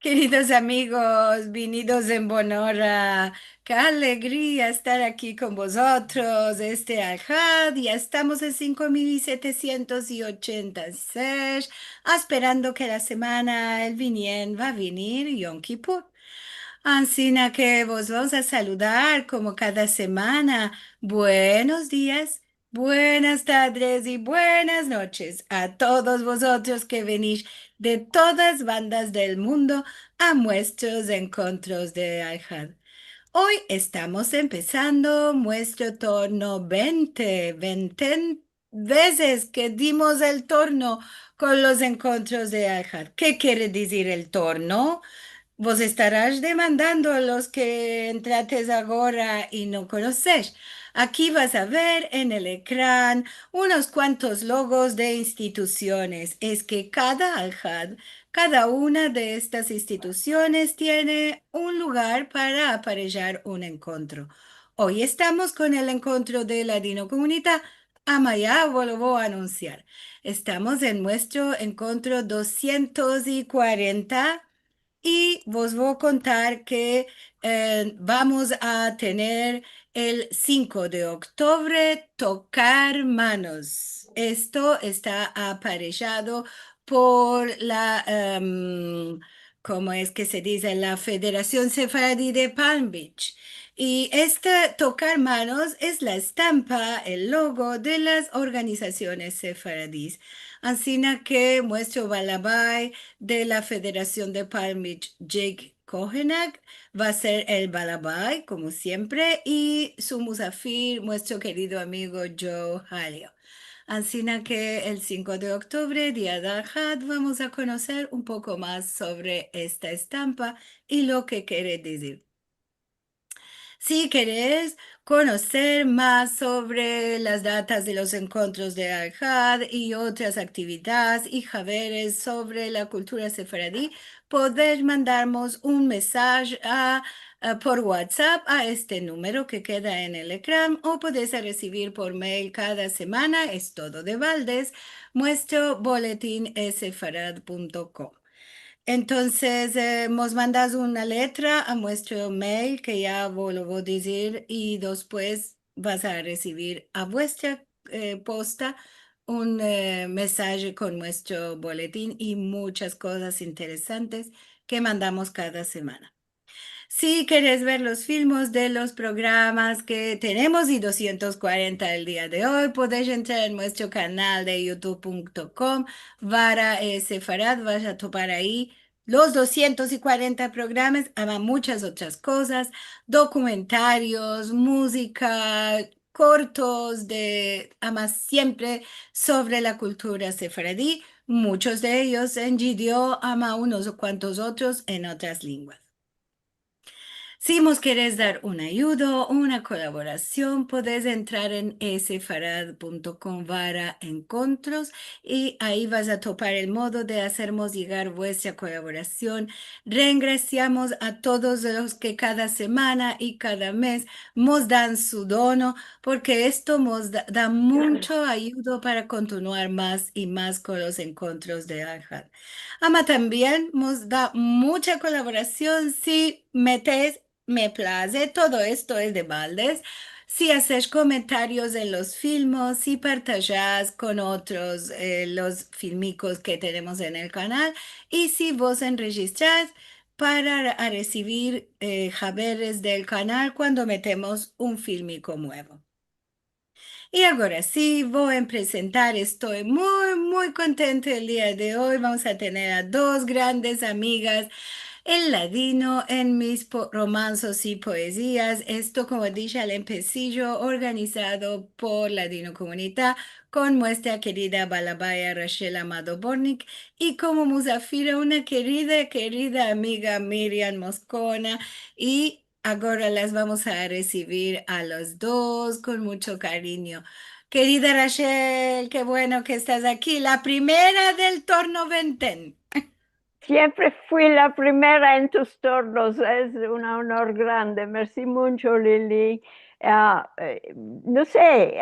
Queridos amigos, venidos en Bonora, qué alegría estar aquí con vosotros. Alhad, ya estamos en 5786, esperando que la semana el vinien va a venir Yom Kippur. Ansina que vos vamos a saludar como cada semana. Buenos días, buenas tardes y buenas noches a todos vosotros que venís de todas bandas del mundo a nuestros encuentros de Alhad. Hoy estamos empezando nuestro torno 20 veces que dimos el torno con los encuentros de Alhad. ¿Qué quiere decir el torno? Vos estarás demandando a los que entrates ahora y no conoces. Aquí vas a ver en el ecrán unos cuantos logos de instituciones. Es que cada Alhad, cada una de estas instituciones tiene un lugar para aparellar un encuentro. Hoy estamos con el encuentro de la Dino Comunidad. Amaya, lo voy a anunciar. Estamos en nuestro encuentro 240. Y vos voy a contar que vamos a tener el 5 de octubre tocar manos. Esto está aparejado por ¿cómo es que se dice? La Federación Sefaradí de Palm Beach. Y este tocar manos es la estampa, el logo de las organizaciones sefaradís. Así que nuestro balabay de la Federación de Palm Beach, Jake Kohenak, va a ser el balabay, como siempre, y su musafir, nuestro querido amigo Joe Halio. Así que el 5 de octubre, día de Al-Had, vamos a conocer un poco más sobre esta estampa y lo que quiere decir. Si querés conocer más sobre las datas de los encuentros de Al-Had y otras actividades y saberes sobre la cultura sefaradí, podés mandarnos un mensaje por WhatsApp a este número que queda en el ecrán o podés recibir por mail cada semana, es todo de baldes, nuestro boletín es sefarad.com. Entonces, nos mandas una letra a nuestro mail que ya lo voy a decir y después vas a recibir a vuestra posta un mensaje con nuestro boletín y muchas cosas interesantes que mandamos cada semana. Si quieres ver los filmes de los programas que tenemos y 240 el día de hoy, podéis entrar en nuestro canal de youtube.com, Vara Sefarad, vas a topar ahí los 240 programas, ama muchas otras cosas, documentarios, música, cortos ama siempre sobre la cultura sefaradí, muchos de ellos en Gideon, ama unos o cuantos otros en otras lenguas. Si nos quieres dar una ayuda o una colaboración, puedes entrar en sfarad.com barra encontros y ahí vas a topar el modo de hacernos llegar vuestra colaboración. Regraciamos a todos los que cada semana y cada mes nos dan su dono, porque esto nos da mucho ayuda para continuar más y más con los encuentros de Alhad. Ama también nos da mucha colaboración si metes me place, todo esto es de baldes. Si haces comentarios en los filmos, si partajas con otros los filmicos que tenemos en el canal y si vos enregistras para recibir jaberes del canal cuando metemos un filmico nuevo. Y ahora sí, voy a presentar, estoy muy contenta el día de hoy. Vamos a tener a dos grandes amigas, el ladino en mis romanzos y poesías. Esto, como dije al empecillo, organizado por Ladino Comunidad con nuestra querida balabaya Rachel Amado Bornik y como musafira una querida amiga Miriam Moscona y ahora las vamos a recibir a los dos con mucho cariño. Querida Rachel, qué bueno que estás aquí, la primera del torno Venten. Siempre fui la primera en tus tornos, es un honor grande. Merci mucho, Lili. no sé,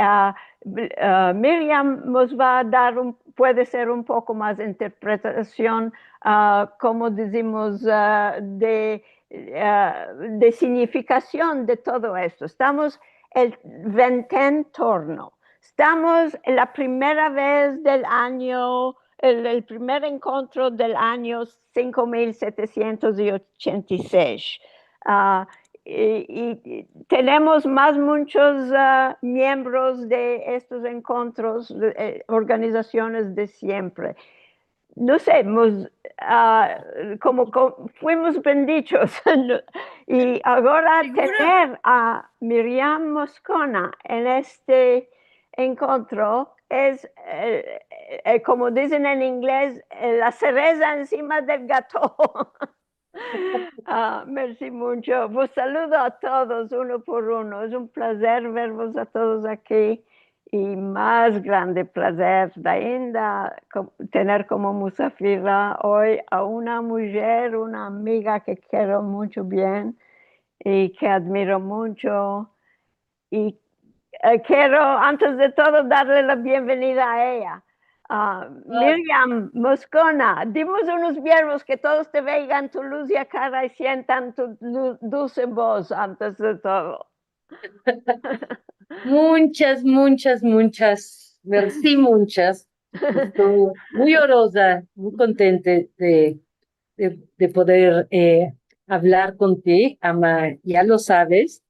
Miriam nos va a dar, puede ser un poco más interpretación, como decimos, de significación de todo esto. Estamos el ventén torno. Estamos en la primera vez del año, el primer encuentro del año 5786. Uh, y tenemos más muchos miembros de estos encuentros, organizaciones de siempre. No sé, como fuimos benditos. Y ahora Seguro. tener a Miriam Moscona en este encuentro es, como dicen en inglés, la cereza encima del gato. Merci mucho. Vos saludo a todos uno por uno. Es un placer vervos a todos aquí. Y más grande placer, Dainda, tener como musafira hoy a una mujer, una amiga que quiero mucho bien y que admiro mucho. Y quiero, antes de todo, darle la bienvenida a ella. Miriam Moscona, dimos unos verbos que todos te vean tu luz y cara y sientan tu dulce voz antes de todo. Muchas, muchas, muchas, merci, muchas. Estoy muy orosa, muy contenta de poder hablar contigo, Ama. Ya lo sabes,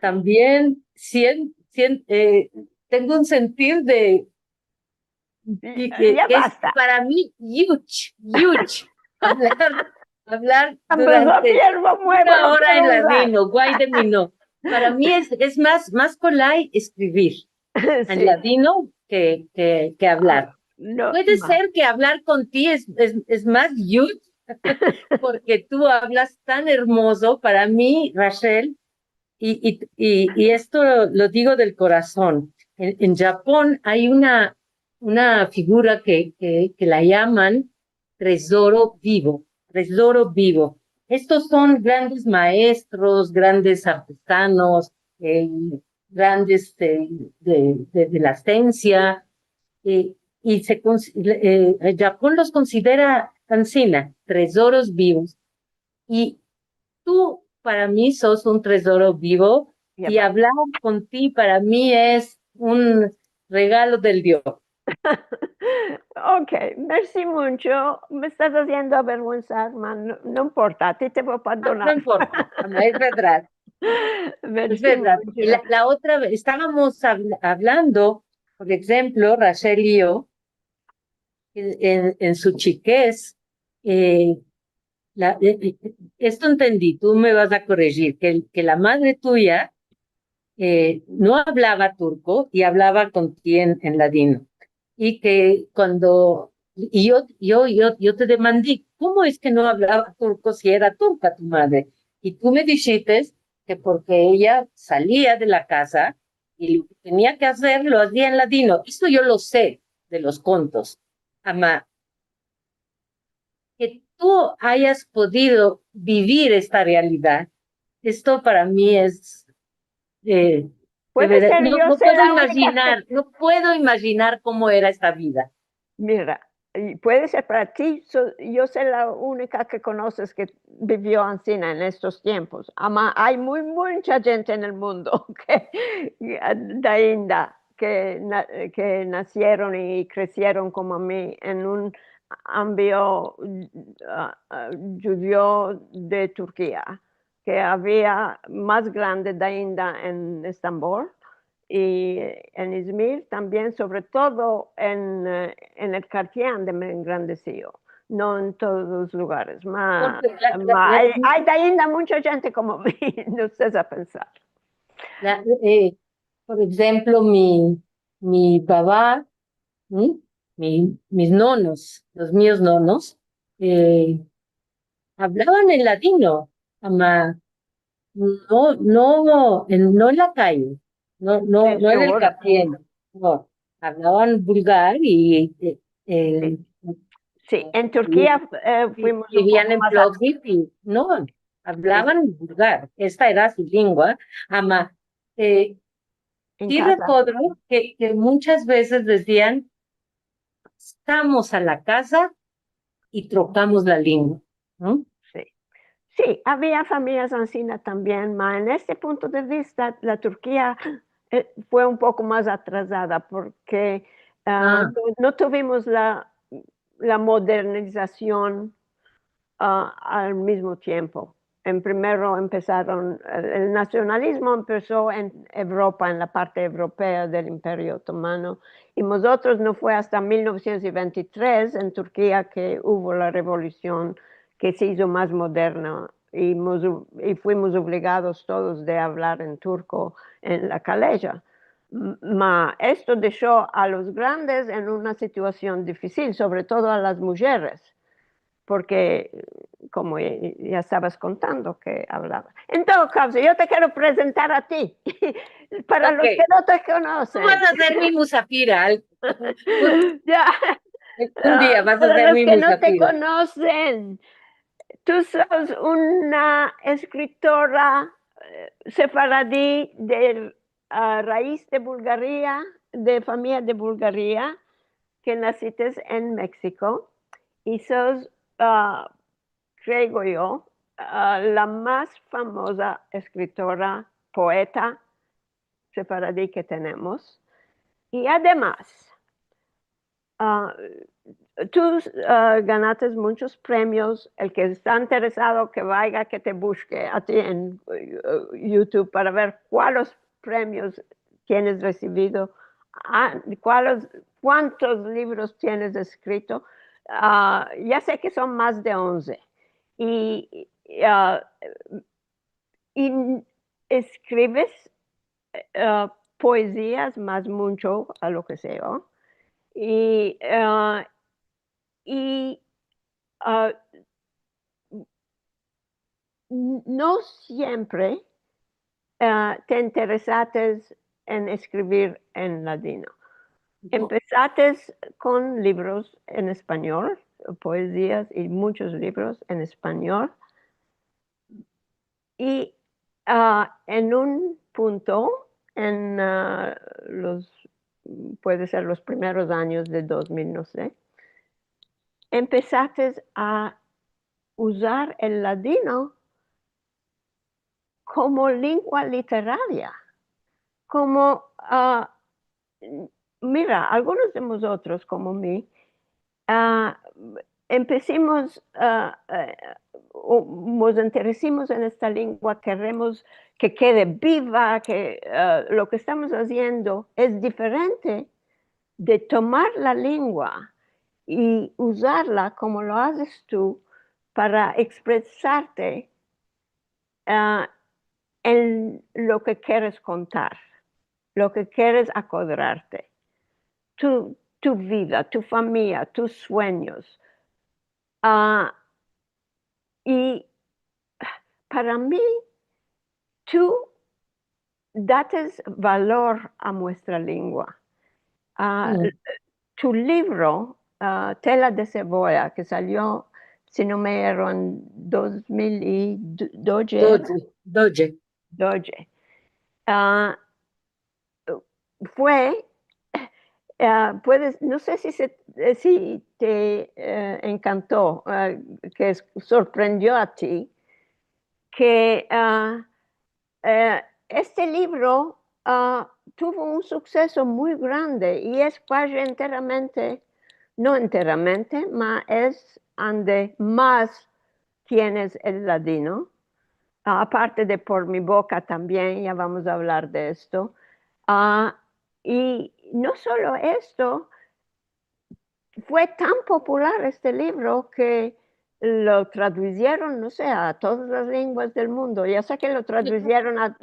también tengo un sentir que Ya es basta. para mí huge, huge. Hablar Empezó durante Pierro, muero, una lo hora quiero en usar. ladino, guay de mi no. Para mí es más polite escribir en Sí. ladino que hablar. No, Puede ser que hablar contigo es más huge, porque tú hablas tan hermoso para mí, Rachel, y esto lo digo del corazón. En Japón hay una figura que la llaman tesoro vivo, tesoro vivo. Estos son grandes maestros, grandes artesanos, eh, grandes de la ciencia, eh, Japón los considera ancina, tesoros vivos. Y tú para mí sos un tesoro vivo ya y basta. hablar contigo para mí es un regalo del Dios. Ok, merci mucho. Me estás haciendo avergonzar, man. No, no importa, a ti te voy a No perdonar. importa, ama, es verdad. Es Merci verdad. mucho. La otra vez estábamos hablando, por ejemplo, Rachel y yo, en su chiquez, eh, esto entendí, tú me vas a corregir, que la madre tuya no hablaba turco y hablaba con ti en ladino. Y que yo te demandé, ¿cómo es que no hablaba turco si era turca tu madre? Y tú me dijiste que porque ella salía de la casa y lo que tenía que hacer lo hacía en ladino. Esto yo lo sé de los contos. Ama, que tú hayas podido vivir esta realidad, esto para mí es de Puede verdad, ser no, yo no ser puedo la única que, imaginar, no puedo imaginar cómo era esta vida. mira, y puede ser para ti, yo soy la única que conoces que vivió Ancina en estos tiempos. Hay mucha gente en el mundo de India que nacieron y crecieron como a mí en un ámbito judío de Turquía, que había más grande de India en Estambul y en Izmir también, sobre todo en el Cartier de me engrandeció, no en todos los lugares. Porque Hay de India mucha gente como mí, no sé a pensar. la- eh, por ejemplo, mi papá, ¿m? Mis nonos, los míos nonos, eh, hablaban en latino, ama, no en la calle, Sí, no en el seguro. café, no, hablaban vulgar y Sí, sí. En vi- Turquía fuimos un vivían poco en más Plovdiv y no. hablaban vulgar, esta era su lengua, ama. en Sí casa. recuerdo que muchas veces decían, estamos a la casa y trocamos la lengua, ¿no? Sí. Sí, había familias ancianas también, pero en este punto de vista la Turquía fue un poco más atrasada porque Ah, no tuvimos la modernización al mismo tiempo. En primero empezaron, el nacionalismo empezó en Europa, en la parte europea del Imperio Otomano, y nosotros no fue hasta 1923 en Turquía que hubo la revolución que se hizo más moderna y fuimos obligados todos de hablar en turco en la Kaleja. Ma esto dejó a los grandes en una situación difícil, sobre todo a las mujeres porque como ya estabas contando que hablaba. En todo caso, yo te quiero presentar a ti, para los que ok. no te Tú vas conocen. a ser mi musafira. Ya, Un día vas a para ser los mi que no te musafira. conocen, tú sos una escritora sefaradí de raíz de Bulgaria, de familia de Bulgaria, que naciste en México y sos creo yo, la más famosa escritora, poeta sefaradí que tenemos. Y además, ah, tú ganaste muchos premios. El que está interesado que vaya, que te busque a ti en YouTube para ver cuáles premios tienes recibido, cuántos libros tienes escrito. Ya sé que son más de 11. Y, ah, y escribes poesías más mucho a lo que sé yo. Y, y ah, no siempre te interesaste en escribir en ladino. Empezaste con libros en español, poesías y muchos libros en español. Y en un punto, en puede ser los primeros años de 2000, no sé, empezaste a usar el ladino como lengua literaria, como, mira, algunos de nosotros, como mí, ah, empecemos, nos interesemos en esta lengua, queremos que quede viva, que lo que estamos haciendo es diferente de tomar la lengua y usarla como lo haces tú para expresarte ah, en lo que quieres contar, lo que quieres acordarte, tu vida, tu familia, tus sueños. Ah, y para mí, tú dates valor a nuestra lengua. Ah, Mm, tu libro, Tela de Cebolla, que salió, si no me erro, en 2012, Doge. ah, fue, no sé si te encantó, que sorprendió a ti, que este libro tuvo un suceso muy grande y es casi enteramente, no enteramente, mas es donde más tienes el ladino. Aparte de Por mi boca también, ya vamos a hablar de esto. Ah, y no solo esto, fue tan popular este libro que lo tradujeron, no sé, a todas las lenguas del mundo. Ya sé que lo tradujeron a...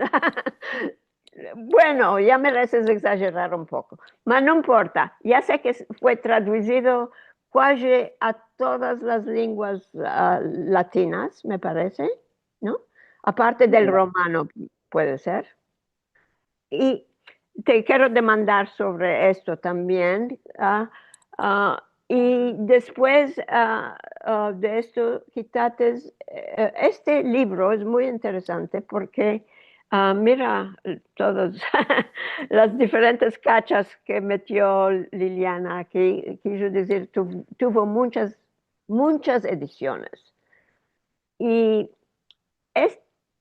Bueno, ya mereces exagerar un poco, pero no importa. Ya sé que fue traducido casi a todas las lenguas latinas, me parece, ¿no? Aparte del romano, puede ser. Y te quiero demandar sobre esto también. Y después de esto, Quitates, este libro es muy interesante porque mira todas las diferentes cachas que metió Liliana aquí. Quiero decir, tuvo muchas ediciones. Y es,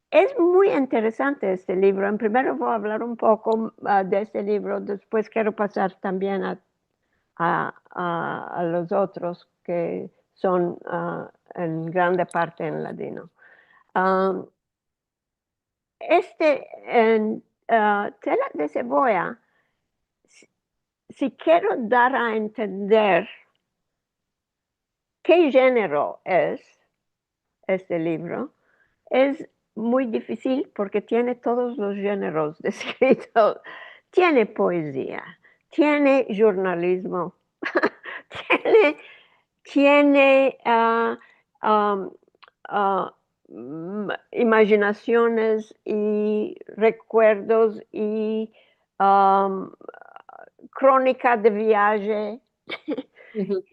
es muy interesante este libro. En primero voy a hablar un poco de este libro, después quiero pasar también a los otros que son en grande parte en ladino. Um, en Tela de cebolla, si quiero dar a entender qué género es este libro, es muy difícil porque tiene todos los géneros descritos. Tiene poesía, tiene jornalismo, tiene tiene imaginaciones y recuerdos y crónica de viaje Ujú.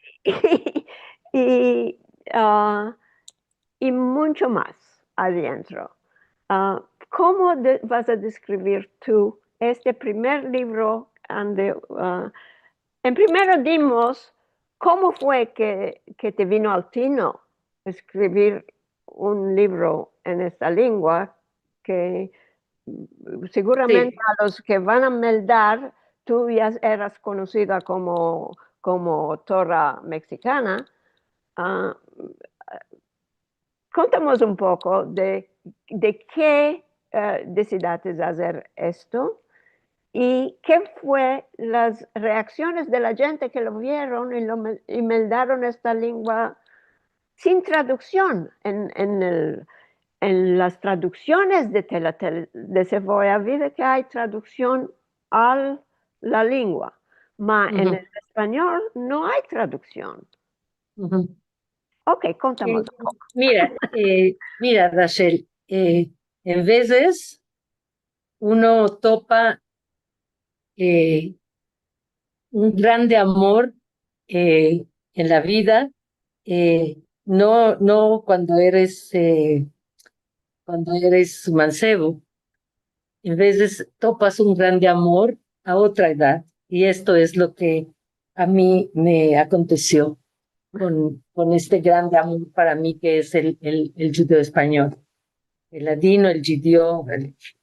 y, ah, y mucho más adentro. ¿Cómo vas a describir tú este primer libro? En primero dimos cómo fue que te vino al tino escribir un libro en esta lengua que seguramente Sí, a los que van a meldar tú ya eras conocida como autora mexicana. Ah, Contamos un poco de qué decidiste hacer esto y qué fue las reacciones de la gente que lo vieron y meldaron esta lengua sin traducción. En las traducciones de de cebolla, vive que hay traducción a la lengua, pero en ujú, el español no hay traducción. ujú. Ok, contamos Eh, un poco. mira, Rachel, en veces uno topa eh, un grande amor en la vida, no cuando eres mancebo, en veces topas un grande amor a otra edad, y esto es lo que a mí me aconteció con este grande amor para mí que es el judeo español, el ladino, el judío,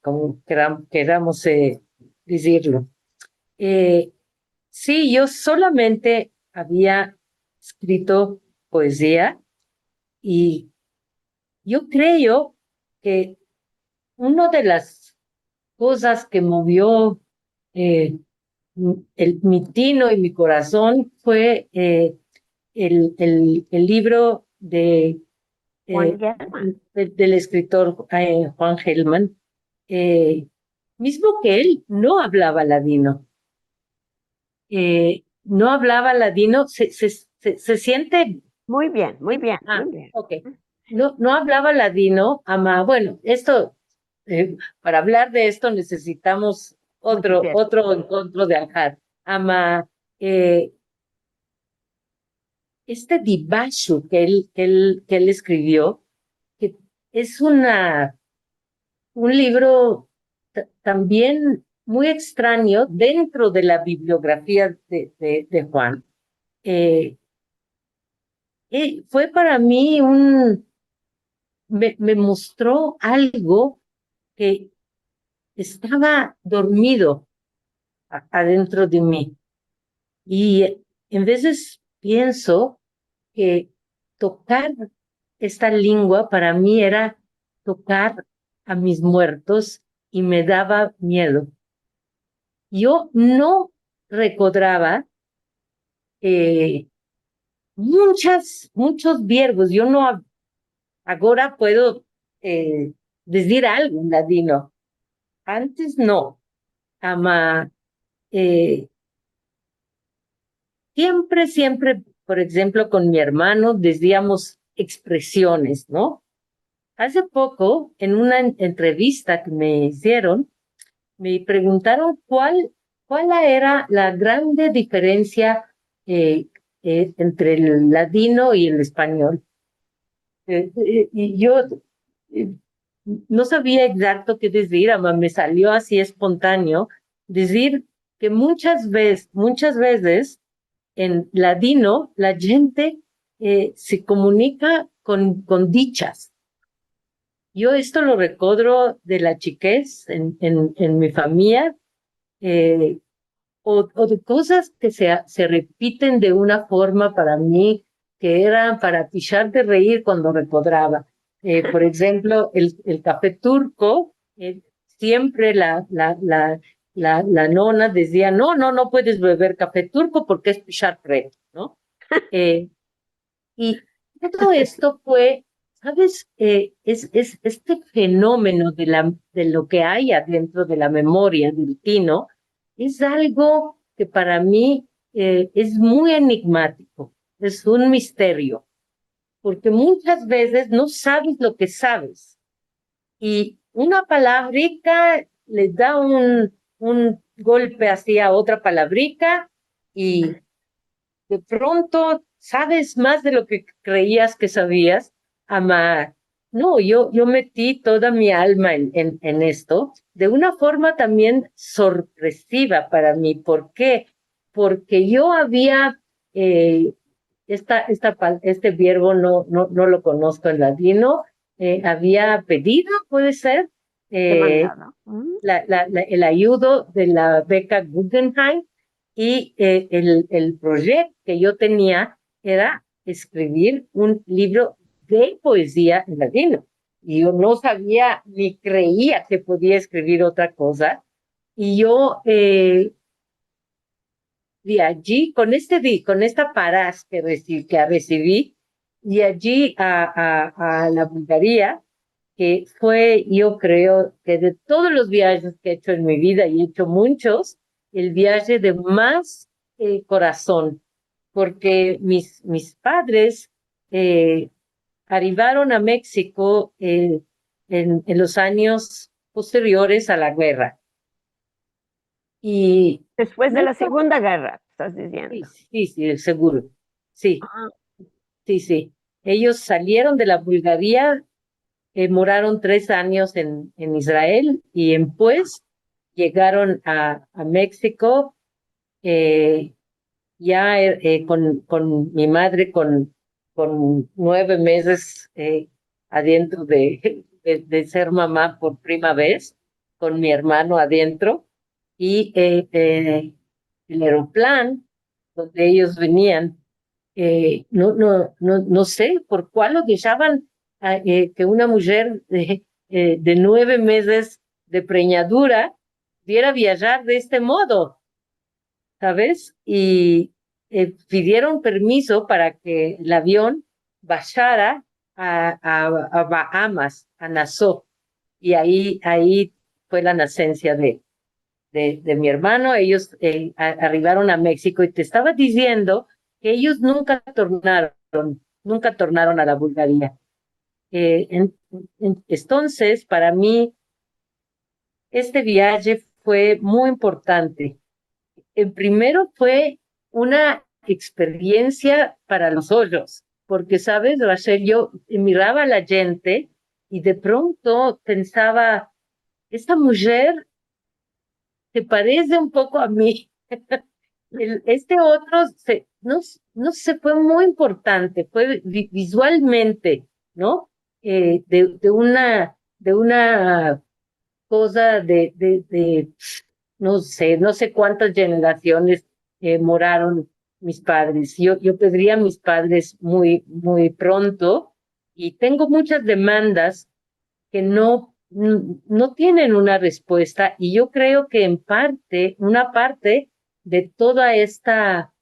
como queramos decirlo. Eh, sí, yo solamente había escrito poesía y yo creo que una de las cosas que movió eh, mi tino y mi corazón fue el libro Juan eh, Germán. del escritor Juan Gelman, eh, mismo que él no hablaba ladino. No hablaba ladino, se siente. Muy bien, muy Sí, bien, muy bien. ok. No hablaba ladino, ama. Bueno, para hablar de esto necesitamos Mucho tiempo. otro encuentro de Anjar. Ama, eh, este Dibashu que él escribió, que es un libro también muy extraño dentro de la bibliografía de Juan. Eh, Fue para mí me mostró algo que estaba dormido adentro de mí. Y en veces pienso que tocar esta lengua para mí era tocar a mis muertos y me daba miedo. Yo no recordaba eh, muchos verbos. Yo no ahora puedo decir algo en ladino. Antes no. Ama, eh, siempre, por ejemplo, con mi hermano decíamos expresiones, ¿no? Hace poco, en una entrevista que me hicieron, me preguntaron cuál era la grande diferencia entre el ladino y el español. Y yo eh, no sabía exacto qué decir, me salió así espontáneo decir que muchas veces en ladino la gente se comunica con dichas. Yo esto lo recuerdo de la chiquez en mi familia, eh, o de cosas que se repiten de una forma para mí que eran para pichar de reír cuando recodraba. Por ejemplo, el café turco, siempre la nona decía, no puedes beber café turco porque es pichar fresco, ¿no? Eh, y todo esto fue, ¿sabes? Es este fenómeno de lo que hay adentro de la memoria del Tino, es algo que para mí es muy enigmático, es un misterio, porque muchas veces no sabes lo que sabes y una palabrica le da un golpe hacia otra palabrica y de pronto sabes más de lo que creías que sabías, Amar. No, yo metí toda mi alma en esto de una forma también sorpresiva para mí. ¿Por qué? Porque yo había, eh, este verbo no lo conozco en ladino, había pedido, puede ser, eh, Demandado. el ayudo de la beca Guggenheim y el proyecto que yo tenía era escribir un libro de poesía en ladino. Y yo no sabía ni creía que podía escribir otra cosa. Y yo de allí, con esta parás que recibí, de allí a la Bulgaria, que fue, yo creo, que de todos los viajes que he hecho en mi vida, y he hecho muchos, el viaje de más corazón, porque mis padres eh, arribaron a México en los años posteriores a la guerra. Y Después de no, la Segunda Guerra, estás sí, diciendo. sí, sí, seguro. Sí, Ah, sí, sí. Ellos salieron de la Bulgaria, moraron 3 años en Israel y después llegaron a México, eh, ya con mi madre con 9 meses adentro de ser mamá por primera vez, con mi hermano adentro, y el aeroplano donde ellos venían, no sé por cuál lo dejaban que una mujer de 9 meses de preñadura pudiera viajar de este modo, ¿sabes? Y pidieron permiso para que el avión bajara a Bahamas, a Nassau, y ahí fue la nacencia de mi hermano. Ellos arribaron a México y te estaba diciendo que ellos nunca tornaron a la Bulgaria. Entonces, para mí, este viaje fue muy importante. Primero fue una experiencia para los ojos, porque, ¿sabes, Rachel? Yo miraba a la gente y de pronto pensaba, esta mujer se parece un poco a mí. Este otro, no sé, fue muy importante, fue visualmente, ¿no? De una cosa no sé cuántas generaciones moraron mis padres. Yo perdí a mis padres muy pronto y tengo muchas demandas que no tienen una respuesta y yo creo que en parte, una parte de toda esta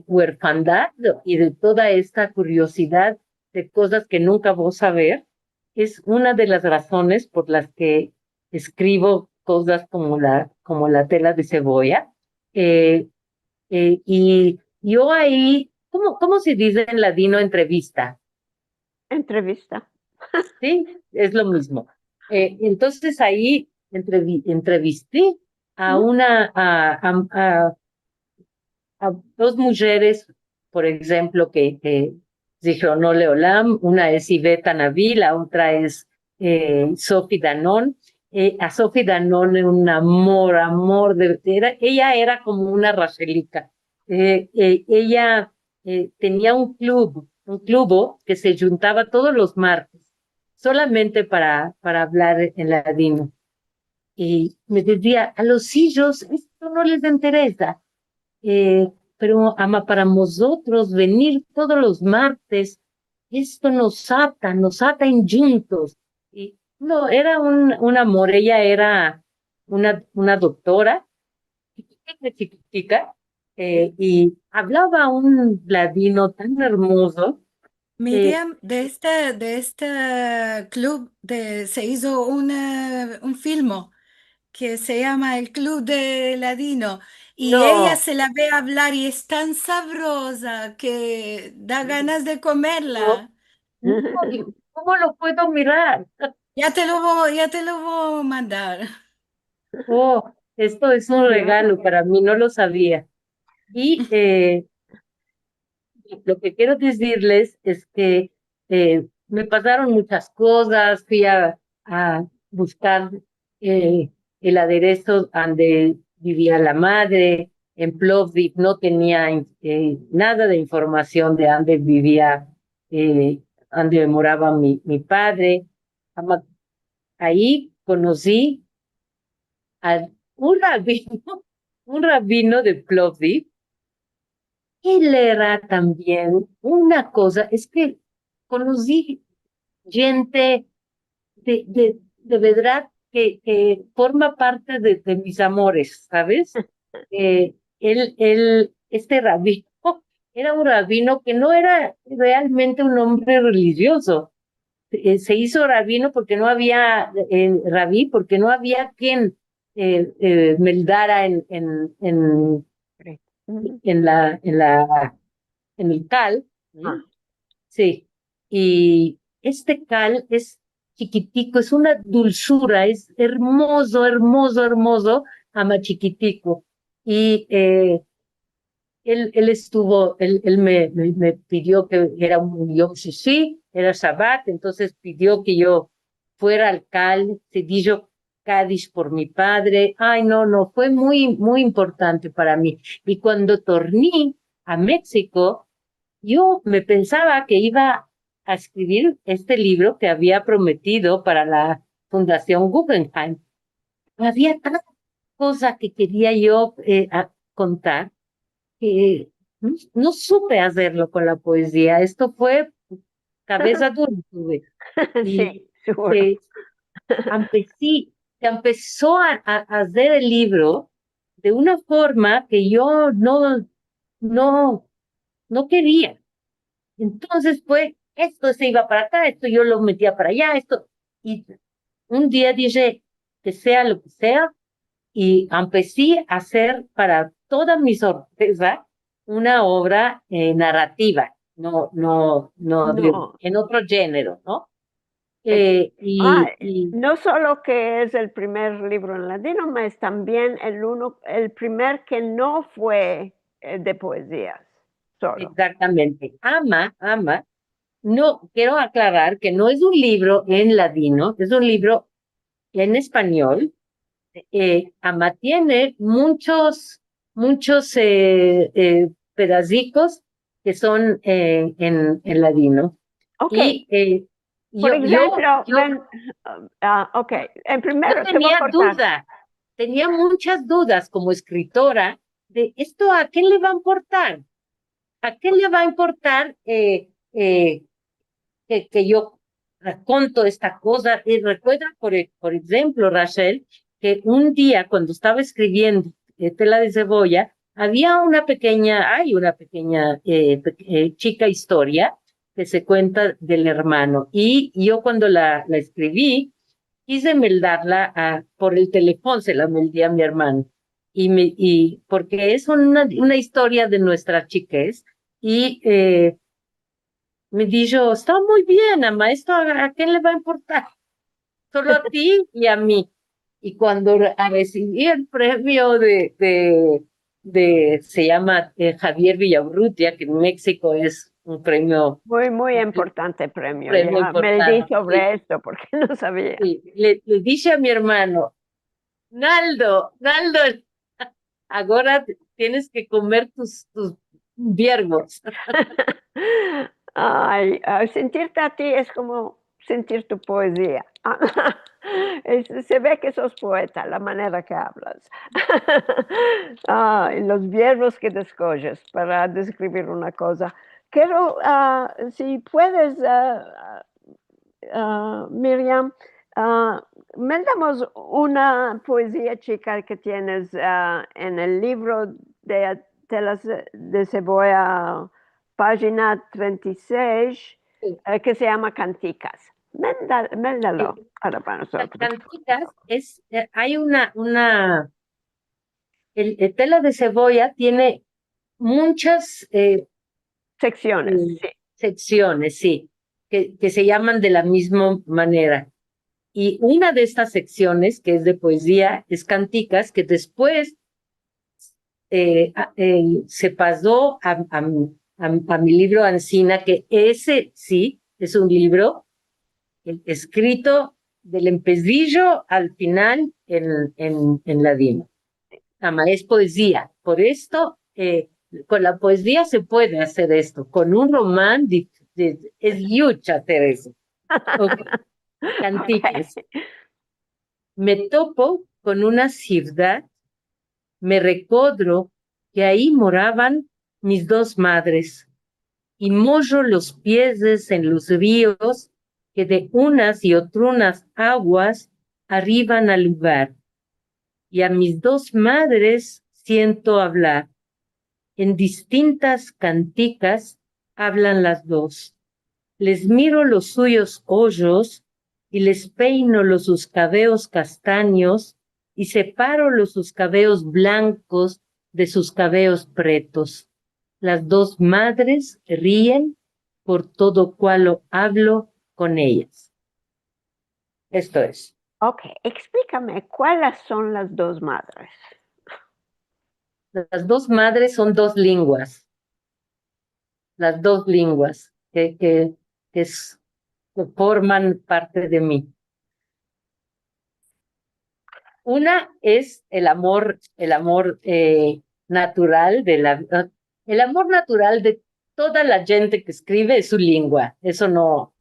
huerfandad y de toda esta curiosidad de cosas que nunca voy a saber, es una de las razones por las que escribo cosas como la tela de cebolla. Eh, y yo ahí, ¿cómo se dice en ladino entrevista? entrevista. Sí, es lo mismo. Entonces ahí entrevisté a Ujú. a dos mujeres por ejemplo, que Zichrono Leolam, una es Iveta Naví, la otra es Sophie Danon. A Sophie Danon un amor, ella era como una Rachelita. Ella tenía un clubo que se juntaba todos los martes, solamente para hablar en ladino. Y me decía, a los hijos esto no les interesa, pero ama para nosotros venir todos los martes, esto nos ata en juntos. Y no, era un amor, ella era una doctora, chiquitica, y hablaba un ladino tan hermoso. Miriam, de este club se hizo un filmo que se llama El Club de Ladino y ella No, se la ve hablar y es tan sabrosa que da ganas de no, comerla. no, ¿cómo lo puedo mirar? Ya te lo voy a mandar. Oh, esto es un Ya. regalo para mí, no lo sabía. Y lo que quiero decirles es que me pasaron muchas cosas, fui a buscar el aderezo donde vivía la madre, en Plovdiv no tenía nada de información de dónde vivía, dónde moraba mi padre. Ahí conocí a un rabino, un rabino de Plovdiv. Él era también una cosa, es que conocí gente de verdad que forma parte de mis amores, ¿sabes? Este rabino, era un rabino que no era realmente un hombre religioso. Se hizo rabino porque no había, rabí, porque no había quien meldara Ujú. en el cal. ¿Mm? Ah, Sí, y este cal es chiquitico, es una dulzura, es hermoso, hermoso, hermoso, ama chiquitico. Y él me pidió que era un Yom Shishi, era Shabbat, entonces pidió que yo fuera al cal, Cedillo Cádiz por mi padre. Ay, no, no, fue muy, muy importante para mí. Y cuando torné a México, yo me pensaba que iba a escribir este libro que había prometido para la Fundación Guggenheim. Había tanta cosa que quería yo contar que no supe hacerlo con la poesía. Esto fue cabeza dura tuve. Y sí, seguro. se, empecé, se empezó a hacer el libro de una forma que yo no, no quería. Entonces fue, esto se iba para acá, esto yo lo metía para allá, esto. Y un día dije que sea lo que sea, y empecé a hacer para toda mi sorpresa una obra narrativa, No. en otro género, ¿no? eh, ah, Y no solo que es el primer libro en latino, mas es también el primer que no fue de poesías, solo. exactamente, no, quiero aclarar que no es un libro en ladino, es un libro en español. Ama tiene muchos pedacitos que son en ladino. Ok, Y por yo, yo, ejemplo, yo, ok, en yo primero te voy a tenía cortar. duda, tenía muchas dudas como escritora de esto a quién le va a importar, a quién le va a importar que yo conto esta cosa. Y recuerda, por ejemplo, Rachel, que un día cuando estaba escribiendo Tela de Cebolla, hay una pequeña chica historia que se cuenta del hermano. Y yo cuando la escribí, quise meldarla por el teléfono, se la meldé a mi hermano. Y porque es una historia de nuestra chiquez. Y me dijo, está muy bien, ama, esto a quién le va a importar, solo a ti y a mí. Y cuando recibí el premio se llama Javier Villaurrutia, que en México es un premio, Muy importante premio. premio Ya me di importante. sobre esto porque no sabía. Sí, le dije a mi hermano, Naldo, ahora tienes que comer tus viergos. Ay, sentirte a ti es como sentir tu poesía. Se ve que sos poeta, la manera que hablas. Los verbos que escoges para describir una cosa. Quiero, si puedes, Miriam, mandamos una poesía chica que tienes en el libro de Telas de Cebolla, página 36, Sí. que se llama Canticas. Mándalo para nosotros. Canticas hay el tela de cebolla tiene muchas Secciones, sí. secciones, sí, que se llaman de la misma manera. Y una de estas secciones, que es de poesía, es Canticas, que después se pasó a mi libro Ancina, que ese sí es un libro escrito del empecillo al final en ladino. Ama, es poesía. Por esto, con la poesía se puede hacer esto. Con un román es huge hacer eso. Okay. Canticas. Okay. Me topo con una ciudad, me recodro que ahí moraban mis dos madres, y mollo los pies en los ríos que de unas y otrunas aguas arriban al lugar. Y a mis dos madres siento hablar. En distintas canticas hablan las dos. Les miro los suyos hoyos y les peino los sus cabellos castaños y separo los sus cabellos blancos de sus cabellos pretos. Las dos madres ríen por todo cual hablo con ellas. Esto es. Ok, explícame, ¿cuáles son las dos madres? Las dos madres son dos lenguas. Las dos lenguas que forman parte de mí. Una es el amor natural el amor natural de toda la gente que escribe es su lengua. Eso no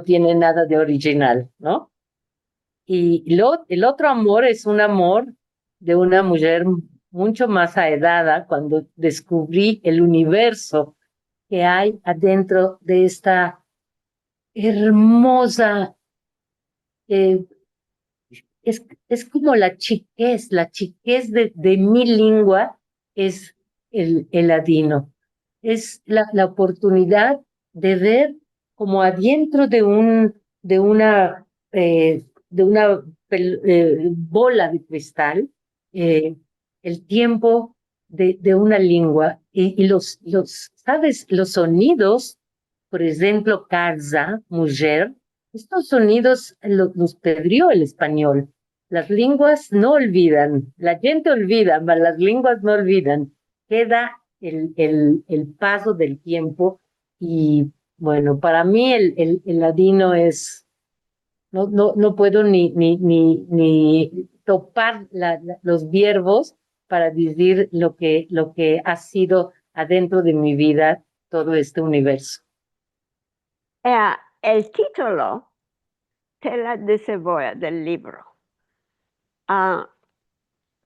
tiene nada de original, ¿no? Y el otro amor es un amor de una mujer mucho más aedada cuando descubrí el universo que hay adentro de esta hermosa eh, es como la chiquez de mi lengua es el ladino. Es la oportunidad de ver como adentro de una bola de cristal el tiempo de una lengua y ¿sabes? Los sonidos, por ejemplo, casa, mujer, estos sonidos los perdió el español. Las lenguas no olvidan, la gente olvida, pero las lenguas no olvidan. Queda el paso del tiempo y bueno, para mí el ladino es, no puedo ni topar los verbos para decir lo que ha sido adentro de mi vida todo este universo. El título, Tela de Cebolla, del libro.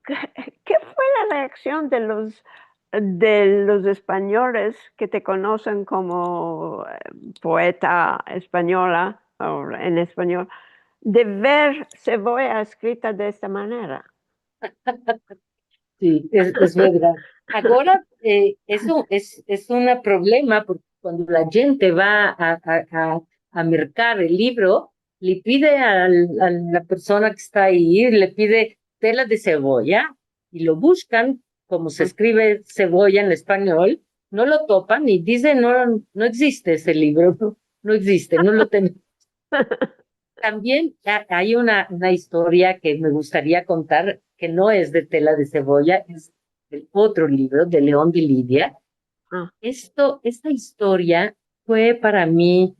¿Qué fue la reacción de los españoles que te conocen como poeta española, o en español, de ver Cebolla escrita de esta manera? Sí, es verdad. Ahora, eso es un problema porque cuando la gente va a mercar el libro, le pide a la persona que está ahí, le pide tela de cebolla y lo buscan, como se escribe cebolla en español, no lo topan y dicen, no existe ese libro, no existe, no lo tenemos. También hay una historia que me gustaría contar que no es de tela de cebolla, del otro libro, de León de Lidia. Ah, Esta historia fue para mí,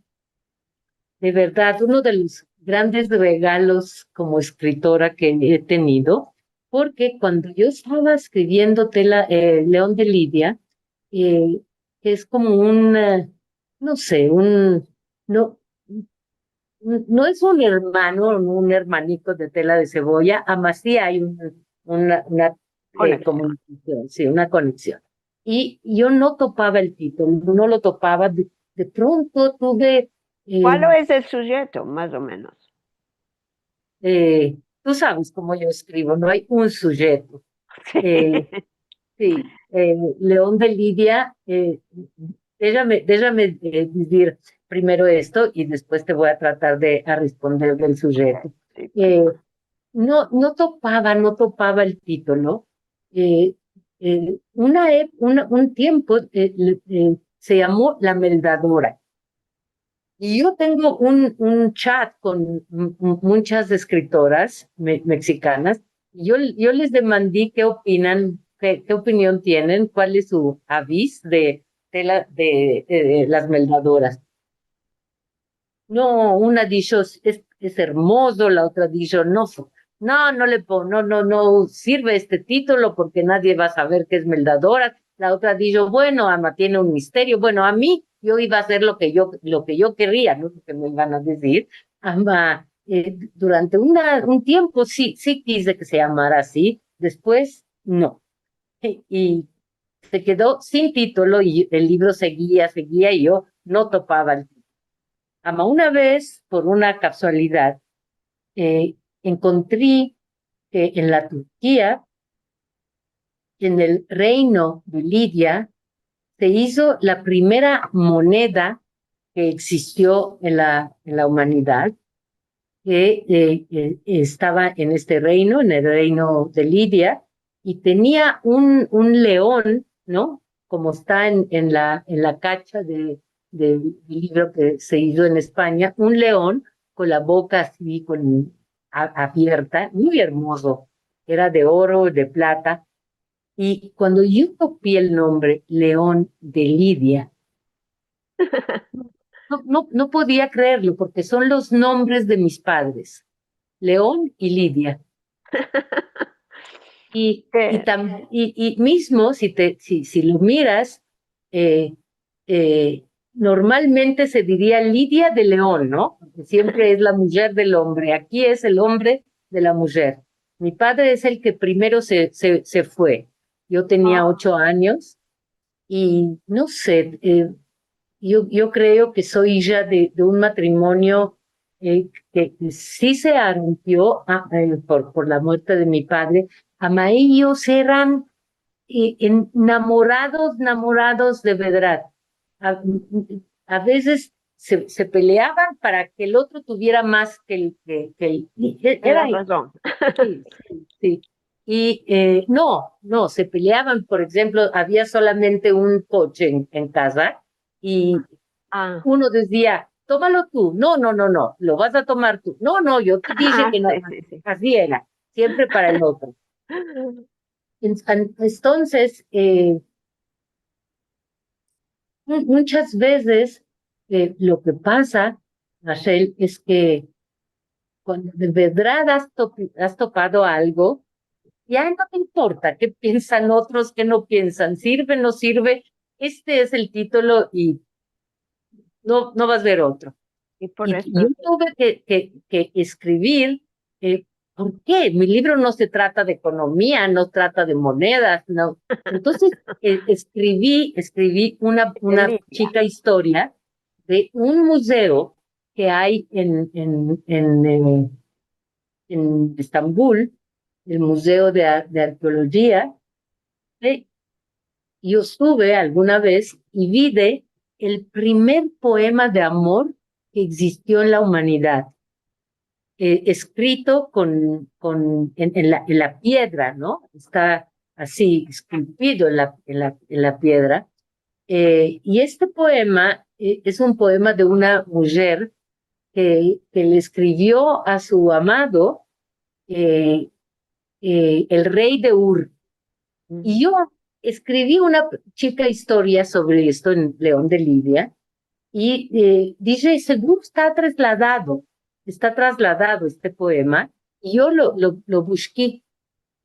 de verdad, uno de los grandes regalos como escritora que he tenido, porque cuando yo estaba escribiendo León de Lidia, que es como no sé, no, no es un hermano, un hermanito de Tela de Cebolla, amas sí hay una conexión. comunicación, sí, una conexión. Y yo no topaba el título, no lo topaba. De pronto tuve, ¿Cuál eh, es el sujeto, más o menos? tú sabes cómo yo escribo, no hay un sujeto. Eh, Sí. sí, León de Lidia, déjame decir primero esto y después te voy a tratar de a responder del sujeto. Sí, Eh, no topaba el título. Eh, un tiempo se llamó La Meldadora. Y yo tengo un chat con muchas escritoras mexicanas. Y yo les demandé qué opinan, qué opinión tienen, cuál es su avis de las meldadoras. No, una dijo es hermoso, la otra dijo no le pongo, no sirve este título porque nadie va a saber que es Meldadora. La otra dijo, bueno, ama, tiene un misterio. Bueno, a mí yo iba a hacer lo que yo quería, no lo que me iban a decir. Ama, durante un tiempo sí quise que se llamara así, después no. Y se quedó sin título y el libro seguía y yo no topaba el título. Ama, una vez, por una casualidad, encontré que en la Turquía, en el reino de Lidia, se hizo la primera moneda que existió en la humanidad, que estaba en este reino, en el reino de Lidia, y tenía un león, ¿no? Como está en la cacha del libro que se hizo en España, un león con la boca así, abierta, muy hermoso. Era de oro, de plata. Y cuando yo copié el nombre León de Lidia, no podía creerlo porque son los nombres de mis padres, León y Lidia. Que Y mismo, si lo miras, eh, normalmente se diría Lidia de León, ¿no? Porque siempre es la mujer del hombre. Aquí es el hombre de la mujer. Mi padre es el que primero se fue. Yo tenía 8 años y no sé, yo creo que soy hija de un matrimonio que sí se rompió por la muerte de mi padre. Ama, ellos eran enamorados de verdad. A, a veces se peleaban para que el otro tuviera más la era, razón. sí. Y no, se peleaban, por ejemplo, había solamente un coche en casa y Ah, uno decía, tómalo tú, no, lo vas a tomar tú, no, yo te dije que no, sí, sí, sí. así era, siempre para el otro. Entonces, muchas veces lo que pasa, Rachel, es que cuando de verdad has topado algo, ya no te importa qué piensan otros, qué no piensan, sirve, no sirve, este es el título y no vas a ver otro. Y por Y eso, yo tuve que escribir, ¿por qué? Mi libro no se trata de economía, no trata de monedas, no. Entonces, escribí de una Lidia. chica historia de un museo que hay en Estambul, el Museo de Arqueología. Yo estuve alguna vez y vi el primer poema de amor que existió en la humanidad, escrito en la piedra, ¿no? Está así esculpido en la piedra. Y este poema es un poema de una mujer que le escribió a su amado, eh, el rey de Ur. Y yo escribí una chica historia sobre esto en León de Lidia y dije, seguro está trasladado este poema, y yo lo busqué.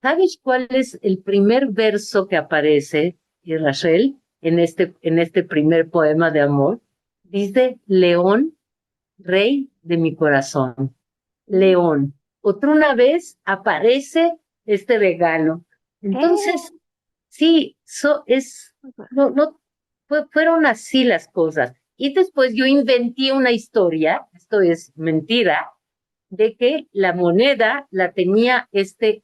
¿Sabes cuál es el primer verso que aparece, Rachel, en este primer poema de amor? Dice, León, rey de mi corazón. León. Otra una vez aparece este regalo. Entonces, sí, no, fueron así las cosas. Y después yo inventé una historia, esto es mentira, de que la moneda la tenía este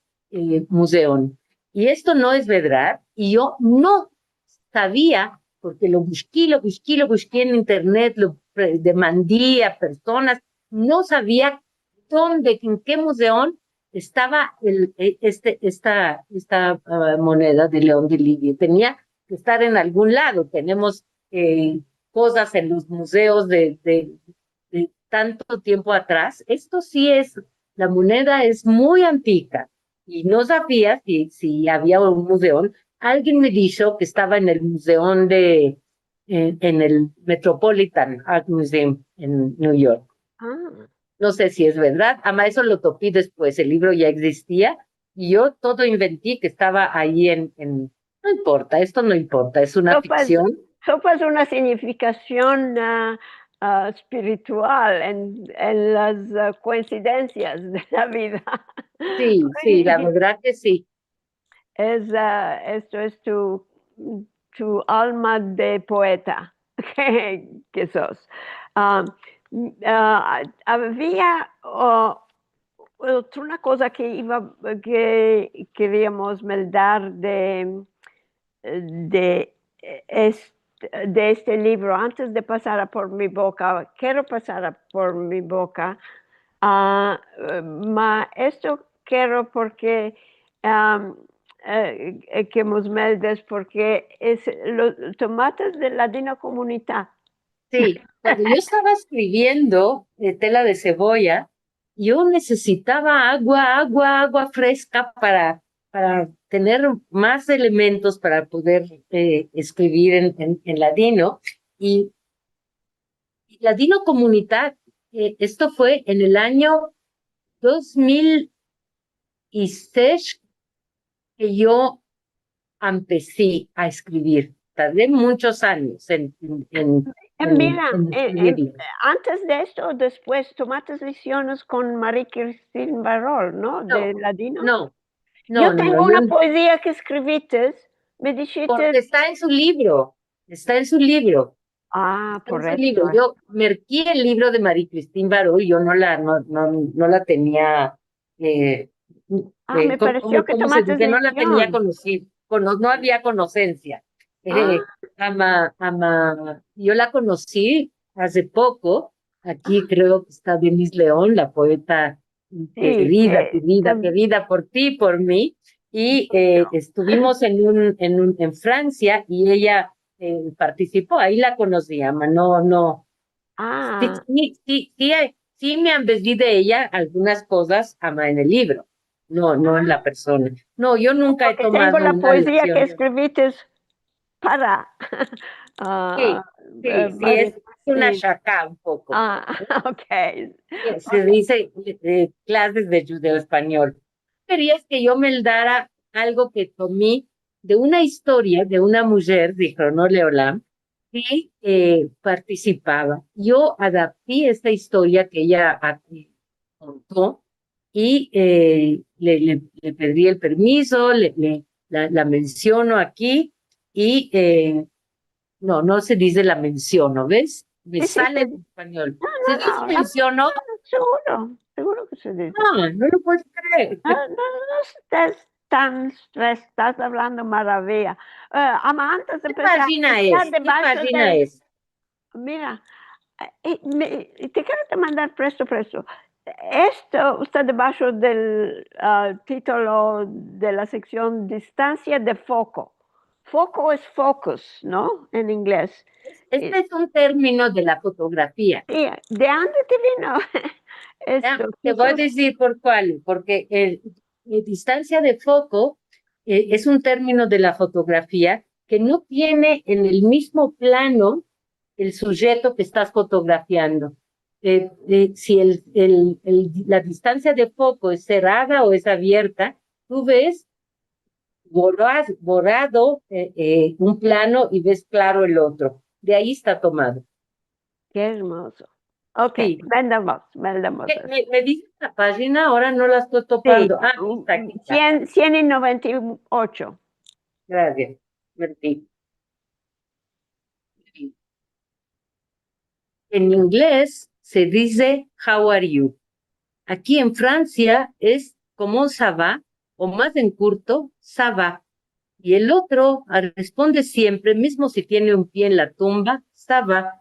museo. Y esto no es verdad, y yo no sabía, porque lo busqué en internet, demandé a personas, no sabía dónde, en qué museo estaba esta moneda de León de Lidia. Tenía que estar en algún lado. Tenemos cosas en los museos de tanto tiempo atrás. Esto sí es, la moneda es muy antigua y no sabía si había un museo. Alguien me dijo que estaba en el museo en el Metropolitan Art Museum en New York. Ah, No sé si es verdad, además eso lo topé después, el libro ya existía y yo todo inventé que estaba ahí no importa, esto no importa, es una ficción. sopa es una significación espiritual en las coincidencias de la vida. Sí, sí, la verdad que sí. Esto es tu alma de poeta que sos. Había otra cosa que queríamos meldar de, es- de este libro antes de pasar por mi boca. Quiero pasar por mi boca, ma esto quiero porque que nos meldes porque es los tomates de la Dina Comunidad. Sí, cuando yo estaba escribiendo Tela de Cebolla, yo necesitaba agua fresca para tener más elementos para poder escribir en ladino. Y, y Ladino Comunidad, esto fue en el año 2006 que yo empecé a escribir. Tardé muchos años Mira, en escribirlo. antes de esto, después tomates lecciones con Marie-Christine Barol, ¿no? No, De ladino. no, Yo no, tengo una poesía que escribiste, me dijiste. porque está en su libro, está en su libro, Ah, está en por su eso. libro. Yo merqué el libro de Marie-Christine Baró y yo no la tenía, eh, Me pareció que ¿cómo se tomates dice? No la tenía lección. conocido, no había conocencia. Ah, Yo la conocí hace poco, aquí creo que está Denise León, la poeta sí, querida por ti, por mí, y estuvimos en Francia y ella participó, ahí la conocí, ama, no, sí, ah, sí me han vendido de ella algunas cosas, ama, en el libro, no en la persona. No, yo nunca he porque tengo tomado la una poesía que lección. escribiste para Sí, ah, sí, María es una Cristina. chacá un poco. Ah, ok. Se dice clases de judeo español. Querías que yo me dara algo que tomé de una historia de una mujer, dijo no Leolam, que participaba. Yo adapté esta historia que ella contó y le pedí el permiso, la menciono aquí y no se dice la menciono, ¿ves? Me Sí, sí, sale en sí. español. No, Se no, dice no, menciono, seguro que se dice. no lo puedo creer. No estés tan estás hablando maravilla. Antes de ¿Qué empezar, página está es? ¿Qué debajo página es? mira, te quiero te mandar presto. Esto está debajo del título de la sección Distancia de foco. Foco es focus, ¿no? En inglés. Este es un término de la fotografía. Y ¿de dónde te vino ¿Ya? esto? Te voy a decir por cuál, porque el distancia de foco es un término de la fotografía que no tiene en el mismo plano el sujeto que estás fotografiando. Si la distancia de foco es cerrada o es abierta, tú ves borrado un plano y ves claro el otro. De ahí está tomado. Qué hermoso. Ok, Sí. vendamos. Me dice la página, ahora no la estoy Sí, topando. Ah, aquí está. 198. Gracias. Merci. En inglés se dice how are you. Aquí en Francia es como ça va, o más en curto, ça va. Y el otro responde siempre, mismo si tiene un pie en la tumba, ça va.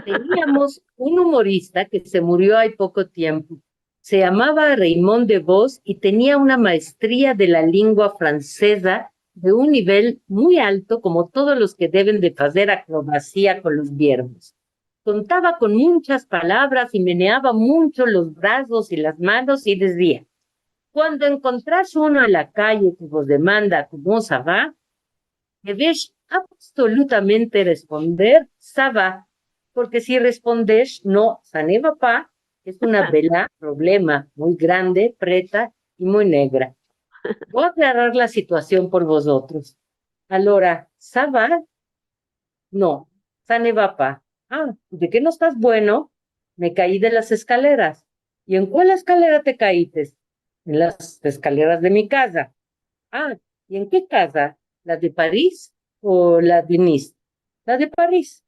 Teníamos un humorista que se murió hay poco tiempo. Se llamaba Raymond DeVos y tenía una maestría de la lengua francesa de un nivel muy alto, como todos los que deben de hacer acrobacia con los verbos. Contaba con muchas palabras y meneaba mucho los brazos y las manos y decía, cuando encontrás uno en la calle que vos demanda cómo ça va, debes absolutamente responder ça va, porque si respondes no, ça ne va pas, es una vela problema muy grande, preta y muy negra. Voy a aclarar la situación por vosotros. Allora, ça va? No, ça ne va pas. Ah, ¿de qué no estás bueno? Me caí de las escaleras. ¿Y en cuál escalera te caíste? En las escaleras de mi casa. Ah, ¿y en qué casa? ¿La de París o la de Nice? La de París.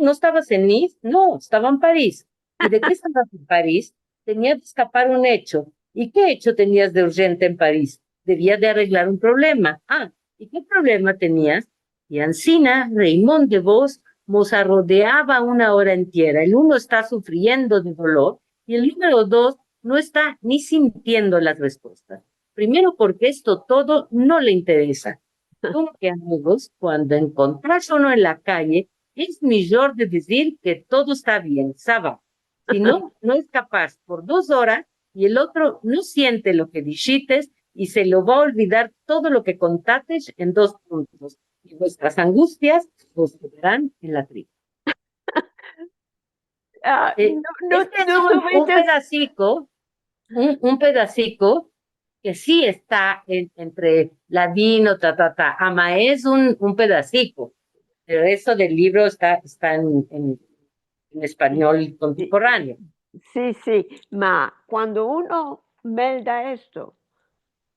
¿No estabas en Nice? No, estaba en París. ¿Y de qué estabas en París? Tenía que escapar un hecho. ¿Y qué hecho tenías de urgente en París? Debía de arreglar un problema. Ah, ¿y qué problema tenías? Y Ancina, Raymond DeVos, rodeaba una hora entera. El uno está sufriendo de dolor y el número dos no está ni sintiendo las respuestas. Primero porque esto todo no le interesa. Como que amigos, cuando encontrás uno en la calle, es mejor de decir que todo está bien, ¿sabes? Si no, no es capaz por 2 horas y el otro no siente lo que dijiste y se lo va a olvidar todo lo que contates en 2 puntos. Y vuestras angustias os quedarán en la tripa. Este es un pedacico, un pedacico que sí está entre ladino, ama es un pedacico. El resto del libro está en español contemporáneo. Sí, ma cuando uno melda esto,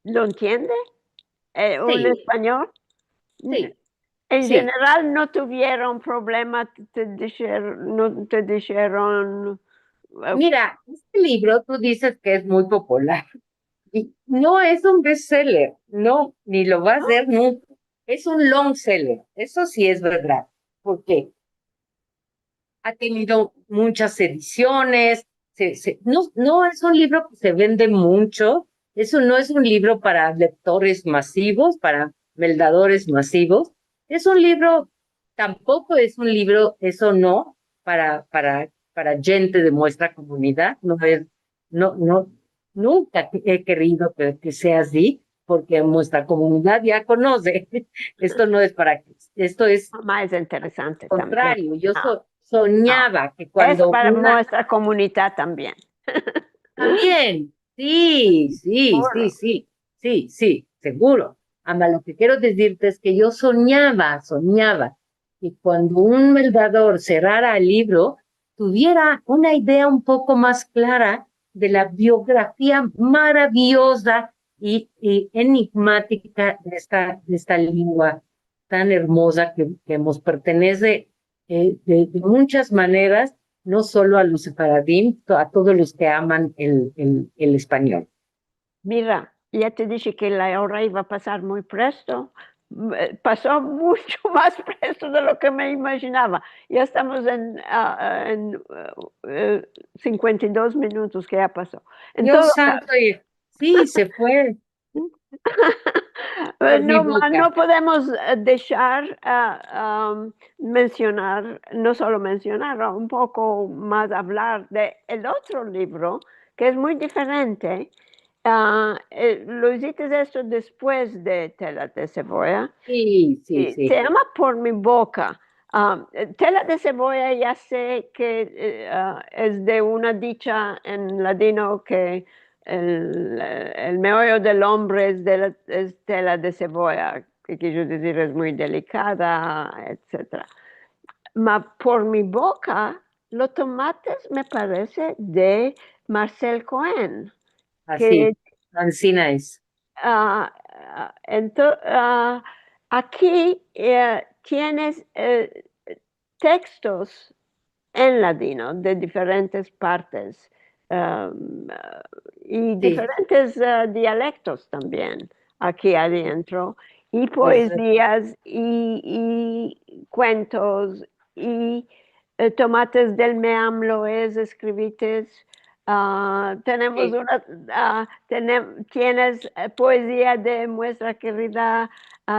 ¿lo entiende? ¿Un Sí, español? sí, En sí. general no tuvieron problema, no te dijeron... Mira, este libro tú dices que es muy popular. Y no es un bestseller, no, ni lo va a ser nunca. Es un long seller, eso sí es verdad. ¿Por qué? Ha tenido muchas ediciones, no es un libro que se vende mucho, eso no es un libro para lectores masivos, para meldadores masivos, es un libro, tampoco es un libro, eso no, para gente de nuestra comunidad, no, nunca he querido que sea así, porque nuestra comunidad ya conoce, esto no es para, esto es Más interesante también. contrario, yo soñaba que Es cuando para una... nuestra comunidad también. También, sí, seguro. Ama, lo que quiero decirte es que yo soñaba que cuando un meldador cerrara el libro, tuviera una idea un poco más clara de la biografía maravillosa y enigmática de esta lengua tan hermosa que nos pertenece de muchas maneras, no solo a los sefaradín, a todos los que aman el español. Mira, ya te dije que la hora iba a pasar muy presto. Pasó mucho más presto de lo que me imaginaba. Ya estamos en 52 minutos que ya pasó. En Dios todo santo, sí, se fue por mi no boca. podemos dejar mencionar, no solo mencionar, un poco más hablar de el otro libro, que es muy diferente, Lo hiciste esto después de Tela de Cebolla. Sí, sí, Se sí. llama Por mi boca. Tela de Cebolla ya sé que es de una dicha en ladino que el meollo del hombre es tela de cebolla, que quiero decir es muy delicada, etc. Ma por mi boca, los tomates me parece de Marcel Cohen, que Así, Ancina es. ah, aquí tienes textos en ladino de diferentes partes y Sí, diferentes dialectos también aquí adentro, y correcto. poesías y cuentos y tomates del Meamloes escribites. Tenemos Sí, una, tienes poesía de nuestra querida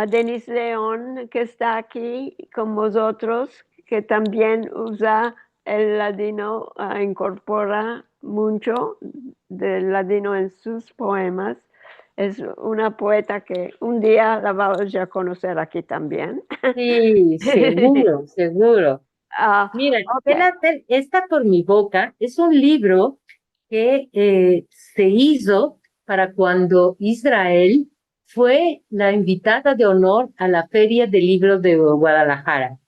Denise León, que está aquí con vosotros, que también usa el ladino, incorpora mucho del ladino en sus poemas. Es una poeta que un día la vamos a conocer aquí también. sí, seguro, seguro. Ah, Mira, ok. Esta por mi boca es un libro que se hizo para cuando Israel fue la invitada de honor a la Feria del Libro de Guadalajara.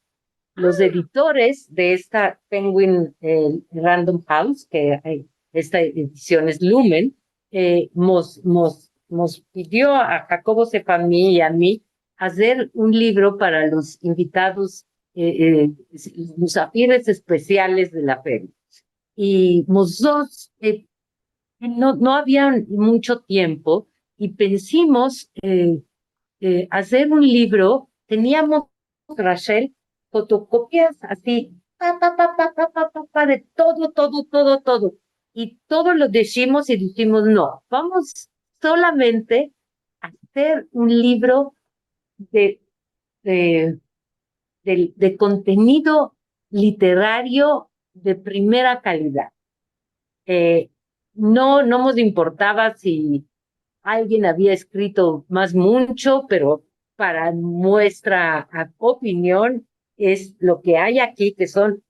Los editores de esta Penguin Random House, esta edición es Lumen, nos pidió a Jacobo Sefami y a mí hacer un libro para los invitados, los musafires especiales de la feria. Y nosotros no había mucho tiempo y pensamos hacer un libro. Teníamos, Rachel, fotocopias así, de todo, todo, todo, todo. Y todo lo decimos y dijimos, no, vamos solamente a hacer un libro de, de, de contenido literario de primera calidad. Eh, no nos importaba si alguien había escrito más mucho, pero para nuestra opinión es lo que hay aquí, que son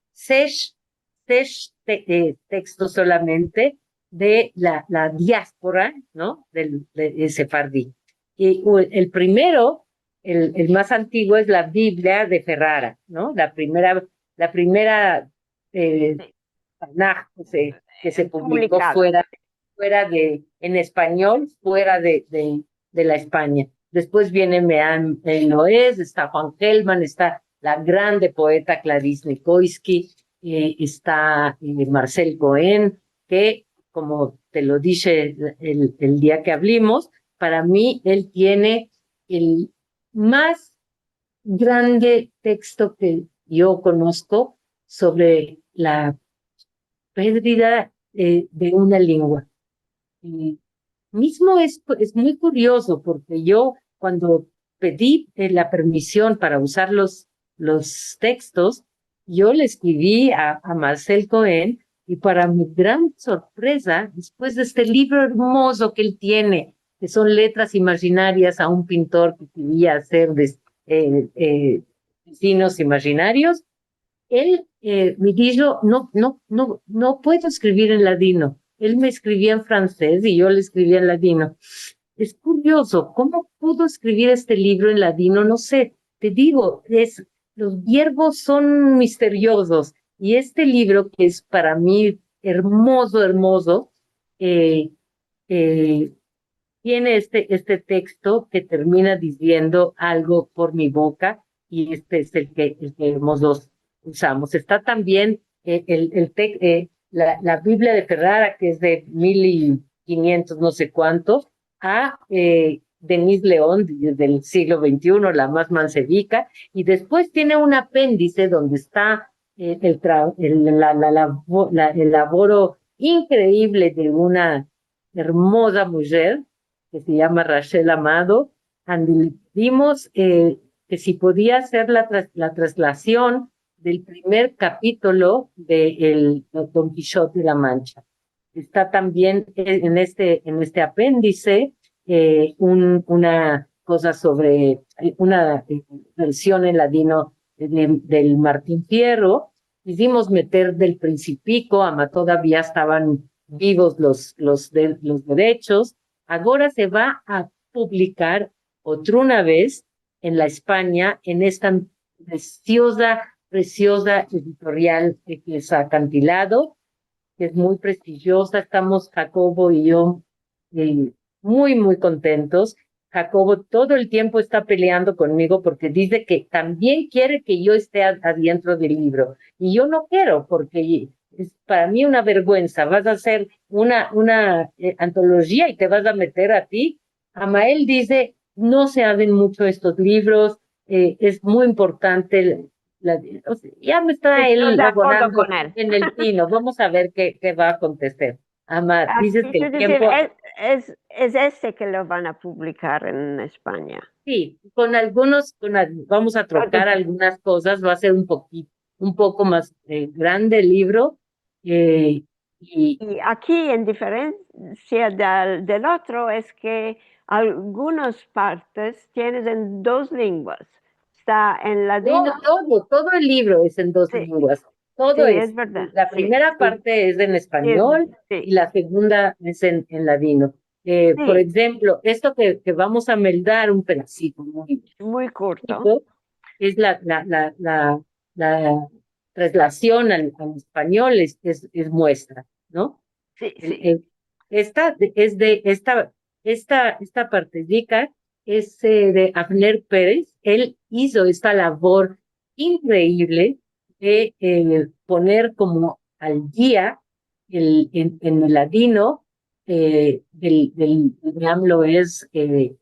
textos solamente de la diáspora, ¿no? De Sefardí. Y el primero, el más antiguo, es la Biblia de Ferrara, ¿no? La primera eh, Tanaj que se publicó Publicada. en español, fuera de la España. Después viene Meán Noés, está Juan Gelman, está la grande poeta Clarice Nikoitsky, está Marcel Cohen, que, como te lo dije el día que hablamos, para mí él tiene el más grande texto que yo conozco sobre la pérdida de una lengua. Y mismo es muy curioso porque yo cuando pedí la permisión para usar los textos, yo le escribí a Marcel Cohen y para mi gran sorpresa, después de este libro hermoso que él tiene, que son letras imaginarias a un pintor que quería hacer vecinos imaginarios, él me dijo, no puedo escribir en ladino. Él me escribía en francés y yo le escribía en ladino. Es curioso, ¿cómo pudo escribir este libro en ladino? No sé, te digo, los verbos son misteriosos y este libro que es para mí hermoso, hermoso, eh, eh, tiene este texto que termina diciendo algo por mi boca y este es el que los dos usamos. Está también la Biblia de Ferrara, que es de 1500 no sé cuántos, a Denise León del siglo XXI, la más mansevica, y después tiene un apéndice donde está el laboro increíble de una hermosa mujer que se llama Rachel Amado, y vimos que si podía hacer la traslación del primer capítulo de Don Quijote de la Mancha. está también en este apéndice una cosa sobre una versión en ladino del Martín Fierro. Quisimos meter del Principico, ama todavía estaban vivos los derechos. Ahora se va a publicar otra vez en la España, en esta preciosa editorial que es Acantilado, que es muy prestigiosa. Estamos Jacobo y yo muy contentos. Jacobo todo el tiempo está peleando conmigo porque dice que también quiere que yo esté adentro del libro. Y yo no quiero porque es para mí una vergüenza. Vas a hacer una antología y te vas a meter a ti. Amael dice, no se abren mucho estos libros, es muy importante. O sea, ya me está Estoy él de acuerdo abonando con él. en el pino. Vamos a ver qué va a acontecer. Ama, dices que Quiero el decir, tiempo, es este que lo van a publicar en España. sí, vamos a trocar algunas cosas, va a ser un poco más grande el libro. eh, y Y aquí, en diferencia del otro, es que algunas partes tienes en dos lenguas. Está en no, ladino, todo el libro es en dos sí, lenguas. sí, Todo es es. verdad, La sí, primera sí, parte es en sí, español y sí, la segunda es en ladino. Por sí, ejemplo, esto que vamos a meldar un pedacito muy muy corto. chiquito, es la traslación al español es muestra, ¿no? Sí, El- sí. el- esta partecica es de Abner Pérez. Él hizo esta labor increíble de poner como al día en el ladino del AMLO es de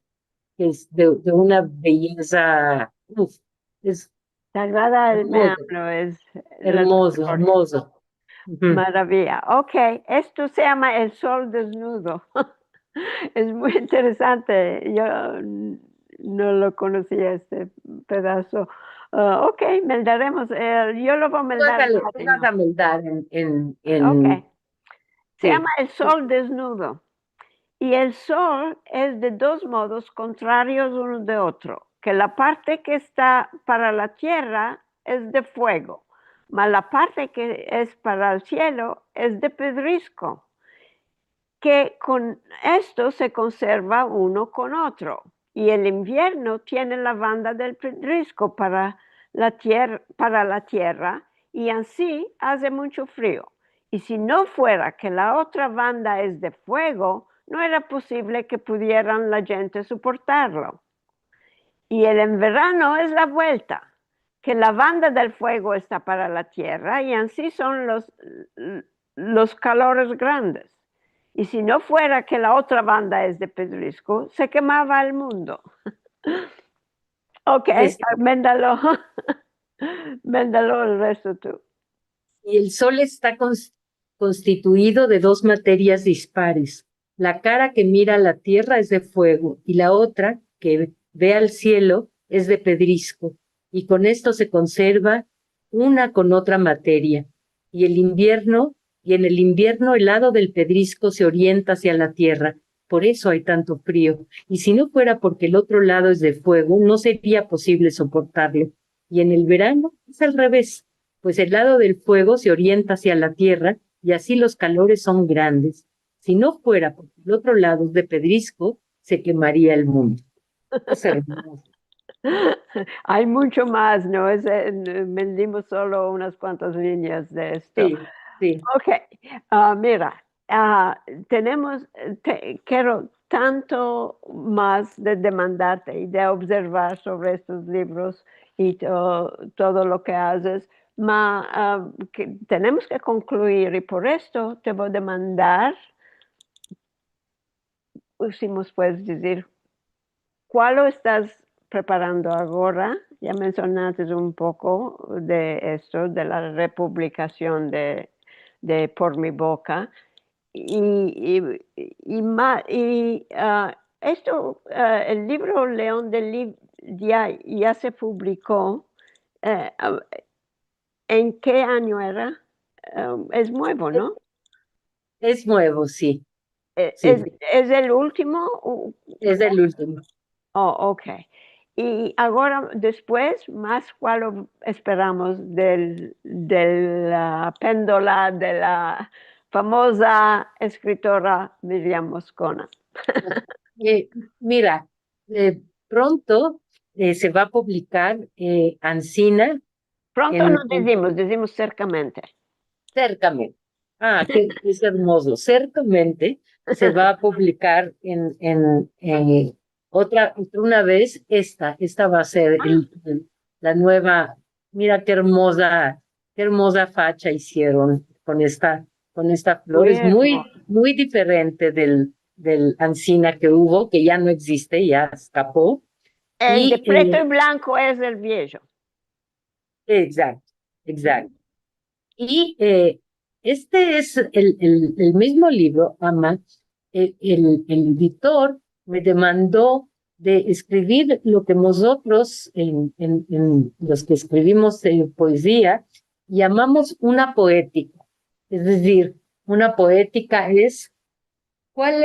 una belleza, uf, es Sagrada el hermoso, Meambro es la hermoso, mejor hermoso. Ujú. maravilla. Ok, esto se llama El Sol Desnudo. Es muy interesante. Yo no lo conocía este pedazo. Ok, meldaremos. Yo lo voy a meldar en Tú vas a latino. meldar Ok. Se llama sí. El Sol Desnudo. Y el sol es de dos modos contrarios uno de otro, que la parte que está para la tierra es de fuego, mas la parte que es para el cielo es de pedrisco, que con esto se conserva uno con otro. Y el invierno tiene la banda del pedrisco para la tierra y así hace mucho frío. Y si no fuera que la otra banda es de fuego, no era posible que pudieran la gente soportarlo. Y el en verano es la vuelta, que la banda del fuego está para la tierra y así son los calores grandes. Y si no fuera que la otra banda es de pedrisco, se quemaba el mundo. Ok, Es- véndalo, véndalo el resto tú. y el Sol está constituido de dos materias dispares. La cara que mira a la Tierra es de fuego y la otra, que ve al cielo, es de pedrisco. Y con esto se conserva una con otra materia. Y en el invierno el lado del pedrisco se orienta hacia la Tierra. Por eso hay tanto frío. Y si no fuera porque el otro lado es de fuego, no sería posible soportarlo. Y en el verano es al revés, pues el lado del fuego se orienta hacia la tierra y así los calores son grandes. Si no fuera porque el otro lado es de pedrisco, se quemaría el mundo. Es hermoso. Hay mucho más, ¿no? Vendimos solo unas cuantas líneas de esto. Sí, sí. Ok, mira, tenemos, quiero tanto más de demandarte y de observar sobre estos libros y todo lo que haces, que tenemos que concluir y por esto te voy a demandar, si nos puedes decir, ¿cuál lo estás preparando ahora? Ya mencionaste un poco de esto, de la republicación de Por mi boca. El libro León del ya se publicó. eh, ah, ¿En qué año era? Es nuevo, ¿no? Es nuevo, sí, ¿Es, sí, es el último? es el último. Oh, ok. Y ahora, después, más cuál esperamos de la péndola de la famosa escritora Miriam Moscona. Eh, Mira, pronto se va a publicar Ancina Pronto no en decimos cercamente. Cércame. Ah, qué es hermoso. Cércamente se va a publicar una vez esta va a ser la nueva, mira qué hermosa facha hicieron con esta flor. Muy Es muy, hermoso. muy diferente del Ancina que hubo, que ya no existe, ya escapó. El de Y, preto y blanco es el viejo. exacto, exacto. Y este es el mismo libro, Ama. El editor me demandó de escribir lo que nosotros, en los que escribimos poesía, llamamos una poética. Es decir, una poética es cuál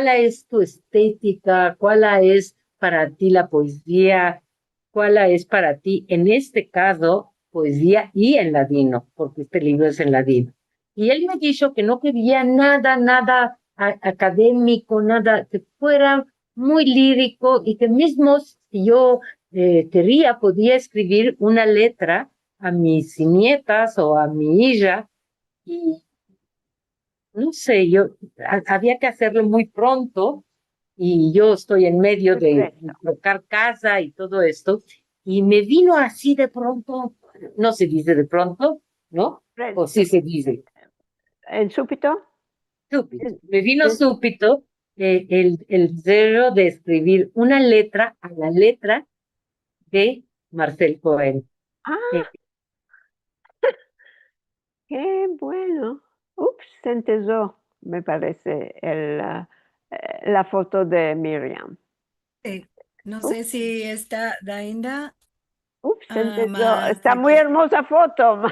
es tu estética, cuál es para ti la poesía, cuál es para ti, en este caso, poesía y en ladino, porque este libro es en ladino. Y él me dijo que no quería nada académico, nada que fuera muy lírico y que mismo si yo quería, podía escribir una letra a mis nietas o a mi hija. Y no sé, había que hacerlo muy pronto y yo estoy en medio Muy de presto. buscar casa y todo esto y me vino así de pronto, no se dice de pronto, ¿no? O Presto. sí se dice, ¿En súbito? súbito. En- Me vino en- súbito el deseo de escribir una letra a la letra de Marcel Cohen. Ah, Eh, qué bueno. Ups, se entesó, me parece, la foto de Miriam. No Ups, sé si está Dainda. ups, se entesó. Más Está muy hermosa foto.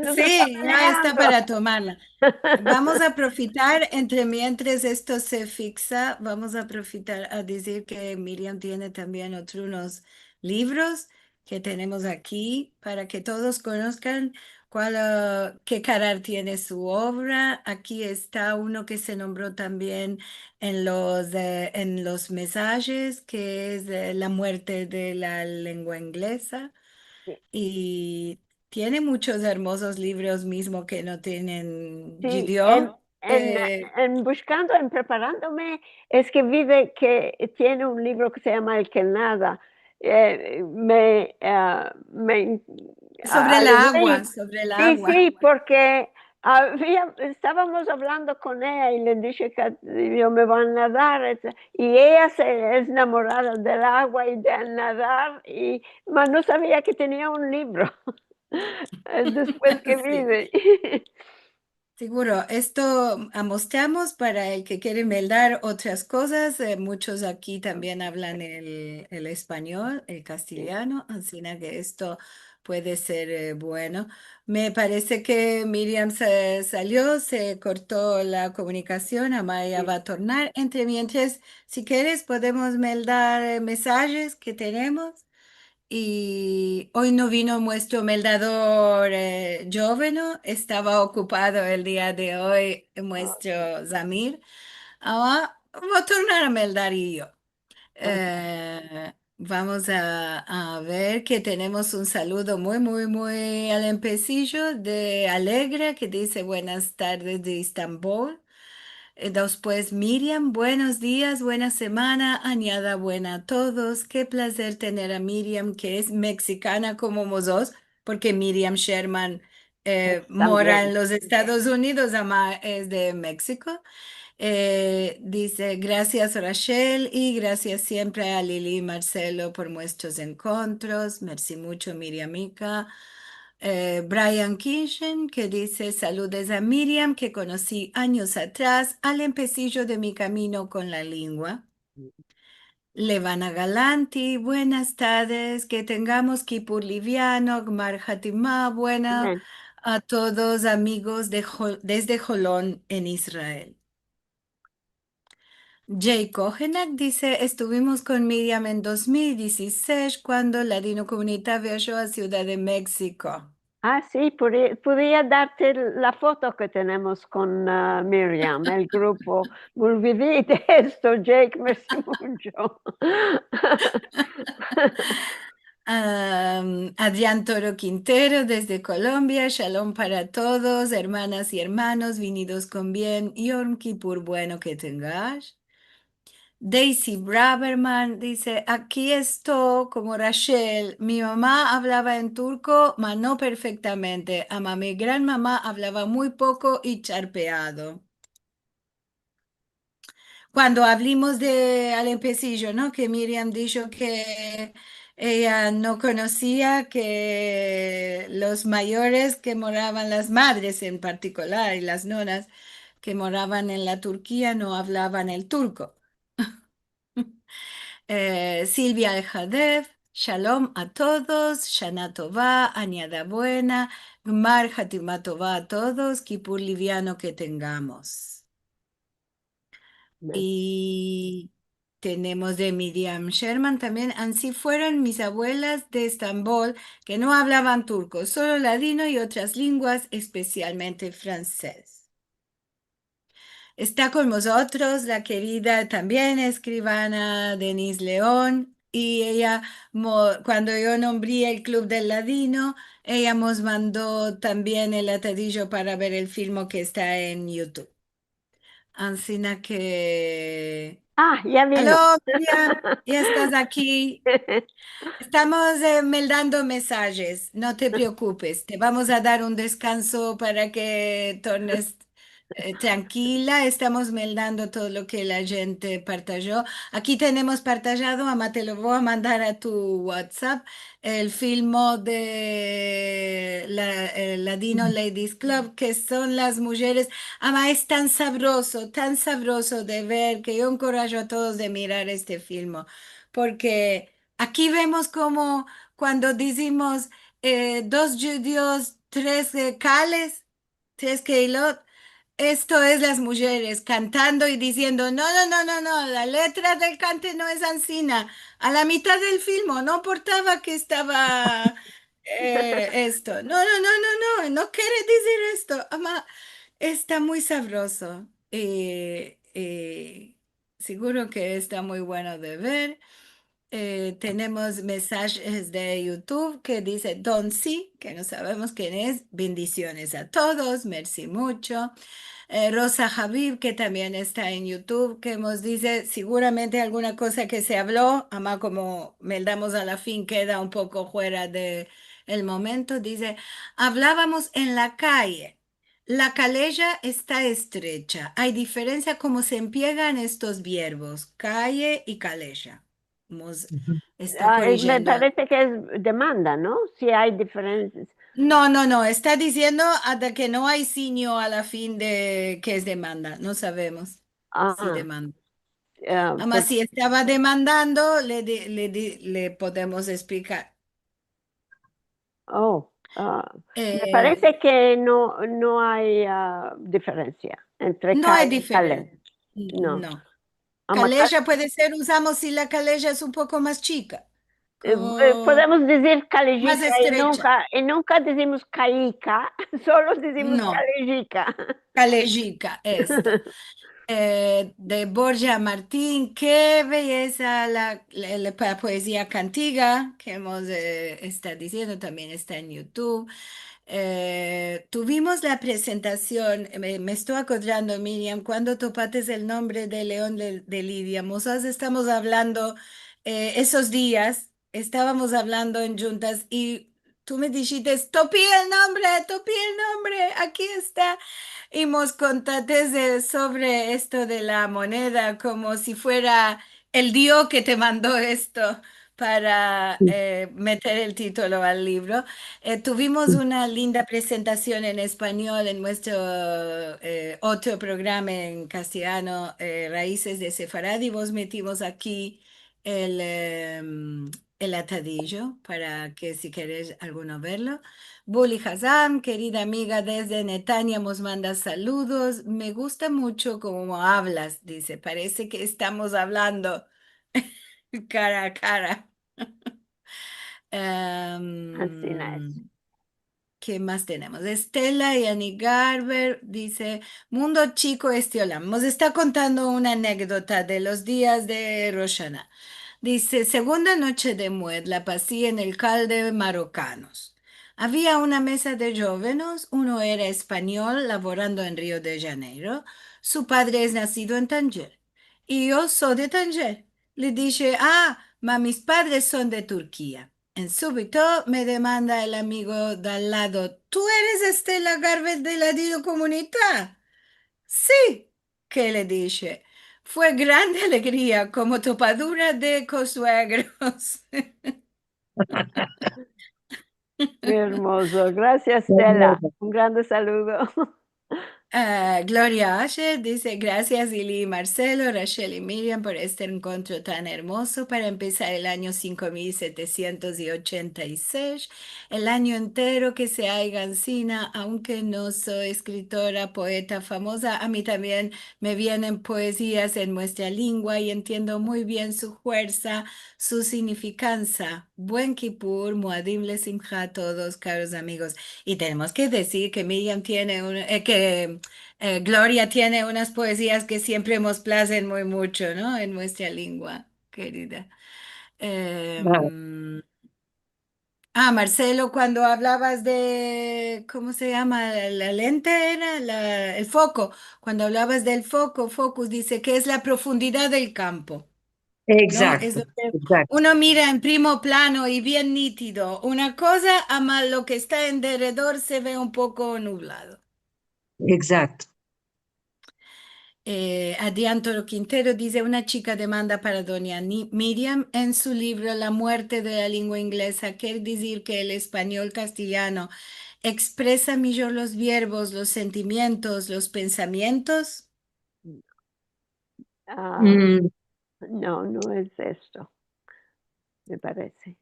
Nos está sí, ya está manejando. para tomarla. Vamos a aprovechar, entre mientras esto se fixa, vamos a aprovechar a decir que Miriam tiene también otros libros que tenemos aquí para que todos conozcan qué carácter tiene su obra. Aquí está uno que se nombró también en los mensajes, que es la muerte de la lengua inglesa. Y tiene muchos hermosos libros mismo que no tienen Sí, Gideon. Eh, en buscando, en preparándome, es que que tiene un libro que se llama El que nada. Me sobre el agua, alegré. sobre el Sí, agua. sí, porque estábamos hablando con ella y le dije que yo me voy a nadar, y ella se es enamorada del agua y de nadar, mas no sabía que tenía un libro. Después que Sí. vive. Seguro, esto mostramos para el que quiere meldar otras cosas. Muchos aquí también hablan el español, el Sí, castellano, así que esto puede ser bueno. Me parece que Miriam se salió, se cortó la comunicación, Amaya sí. va a tornar. Entre mientras, si quieres, podemos meldar mensajes que tenemos. Y hoy no vino nuestro meldador Joveno, estaba ocupado el día de hoy nuestro Zamir. Ahora voy a tornar a meldar y yo. Ok. Vamos a ver que tenemos un saludo muy al empecillo de Alegra que dice buenas tardes de Estambul. Después Miriam, buenos días, buena semana, añada buena a todos. Qué placer tener a Miriam, que es mexicana como vos, porque Miriam Sherman mora en También. los Estados Unidos, ama es de México. Dice, gracias Rachel y gracias siempre a Lili y Marcelo por nuestros encuentros. Merci mucho, Miriamica. Brian Kinshen que dice, saludes a Miriam que conocí años atrás al empecillo de mi camino con la lengua. Levana Galanti, buenas tardes, que tengamos Kipur liviano, Gmar Hatimah, buena. Amén. a todos amigos desde Jolón en Israel. Jay Kohenak dice, estuvimos con Miriam en 2016 cuando Ladino Comunidad viajó a Ciudad de México. Ah, sí, podría darte la foto que tenemos con Miriam, el grupo. Me olvidé de esto, Jake, merci mucho. Adrián Toro Quintero desde Colombia, Shalom para todos, hermanas y hermanos, venidos con bien, Yom Kippur bueno que tengas. Daisy Braverman dice, aquí estoy como Rachel, mi mamá hablaba en turco, mas no perfectamente, ama mi gran mamá hablaba muy poco y charpeado. Cuando hablamos de al empecillo, ¿no? Que Miriam dijo que ella no conocía que los mayores que moraban, las madres en particular y las nonas que moraban en la Turquía no hablaban el turco. Silvia Aljadev, Shalom a todos, Shana Tova, Añada Buena, Gmar Hatima Tova a todos, Kipur liviano que tengamos. Y tenemos de Miriam Sherman también, así fueron mis abuelas de Estambul, que no hablaban turco, solo ladino y otras lenguas, especialmente francés. Está con nosotros la querida también escribana Denise León, y ella, cuando yo nombré el Club del Ladino, ella nos mandó también el atadillo para ver el film que está en YouTube. Así que... Ah, ya vino. Aló, Miriam, ya estás aquí. Estamos meldando mensajes, no te preocupes. Te vamos a dar un descanso para que tornes tranquila. Estamos meldando todo lo que la gente partajó. Aquí tenemos partajado, ama, te lo voy a mandar a tu WhatsApp, el filmo de Ladino Ladies Club, que son las mujeres. Ama, es tan sabroso de ver que yo encorajo a todos de mirar este filmo, porque... Aquí vemos como cuando decimos dos judíos, tres cales, tres keilot, esto es las mujeres cantando y diciendo, no, no, no, no, no, la letra del cante no es ansina. A la mitad del film no importaba que estaba esto. No, no, no, no, no, no quiere decir esto. Ama, está muy sabroso. Seguro que está muy bueno de ver. Tenemos mensajes de YouTube que dice Don C, que no sabemos quién es. Bendiciones a todos, merci mucho. Rosa Javib, que también está en YouTube, que nos dice seguramente alguna cosa que se habló, ama como meldamos a la fin, queda un poco fuera de el momento. Dice, hablábamos en la calle. La calella está estrecha. Hay diferencia cómo se emplean estos verbos, calle y calella. Está Me corrigiendo. parece que es demanda, ¿no? Si hay diferencias. No, no, no, está diciendo hasta que no hay signo a la fin de que es demanda. No sabemos si Ah, demanda. pues, Además, si estaba demandando, le podemos explicar. oh, me Eh, parece que no hay diferencia entre no hay calle y diferencia. calé. No. No. Amaca- Calella puede ser, usamos si la calella es un poco más chica, como podemos decir más calejica estrecha. y nunca decimos caica, solo decimos No, calejica. callejica, esto. De Borja Martín, qué belleza la poesía cantiga que hemos está diciendo, también está en YouTube. Tuvimos la presentación, me estoy acordando, Miriam, cuando topates el nombre de León de Lidia. Nosotros estamos hablando esos días, estábamos hablando en juntas y tú me dijiste, topí el nombre, aquí está. Y nos contaste sobre esto de la moneda, como si fuera el Dios que te mandó esto para meter el título al libro. Tuvimos una linda presentación en español en nuestro otro programa en castellano, Raíces de Sefarad, y vos metimos aquí el, el atadillo para que si quieres alguno verlo. Bully Hazam, querida amiga desde Netanya, nos manda saludos. Me gusta mucho cómo hablas, dice. Parece que estamos hablando cara a cara. Así Em, es. ¿Qué más tenemos? Estela y Annie Garber dice, Mundo Chico Estiolam, nos está contando una anécdota de los días de Rosh Hashanah. Dice, segunda noche de Mued, la pasé en el calde marrocanos. Había una mesa de jóvenes, uno era español, laborando en Río de Janeiro, su padre es nacido en Tanger, y yo soy de Tanger. Le dije, ma mis padres son de Turquía. En súbito me demanda el amigo de al lado, ¿tú eres Estela Garber de la Dido Comunidad? Sí, que le dije. Fue grande alegría como topadura de consuegros. Muy hermoso. Gracias, Stella. Hermoso. Un grande saludo. Gloria Asher dice, gracias Ili, Marcelo, Rachel y Miriam por este encuentro tan hermoso para empezar el año 5786, el año entero que se haya encina, aunque no soy escritora, poeta famosa, a mí también me vienen poesías en nuestra lengua y entiendo muy bien su fuerza, su significancia. Buen Kippur, Muadim Lesimcha a todos, caros amigos. Y tenemos que decir que Miriam tiene Gloria tiene unas poesías que siempre nos placen muy mucho, ¿no? En nuestra lengua, querida. Wow. Em, Marcelo, cuando hablabas de, ¿cómo se llama? La lente era el foco. Cuando hablabas del foco, focus dice que es la profundidad del campo, ¿no? Es Exacto, lo que exacto, uno mira en primo plano y bien nítido. Una cosa, ama lo que está en derredor se ve un poco nublado. exacto. Adrián Toro Quintero dice, una chica demanda para doña Miriam en su libro La muerte de la lengua inglesa. Quiere decir que el español castellano expresa mejor los verbos, los sentimientos, los pensamientos. Ah, Mm, no, no es esto, me parece.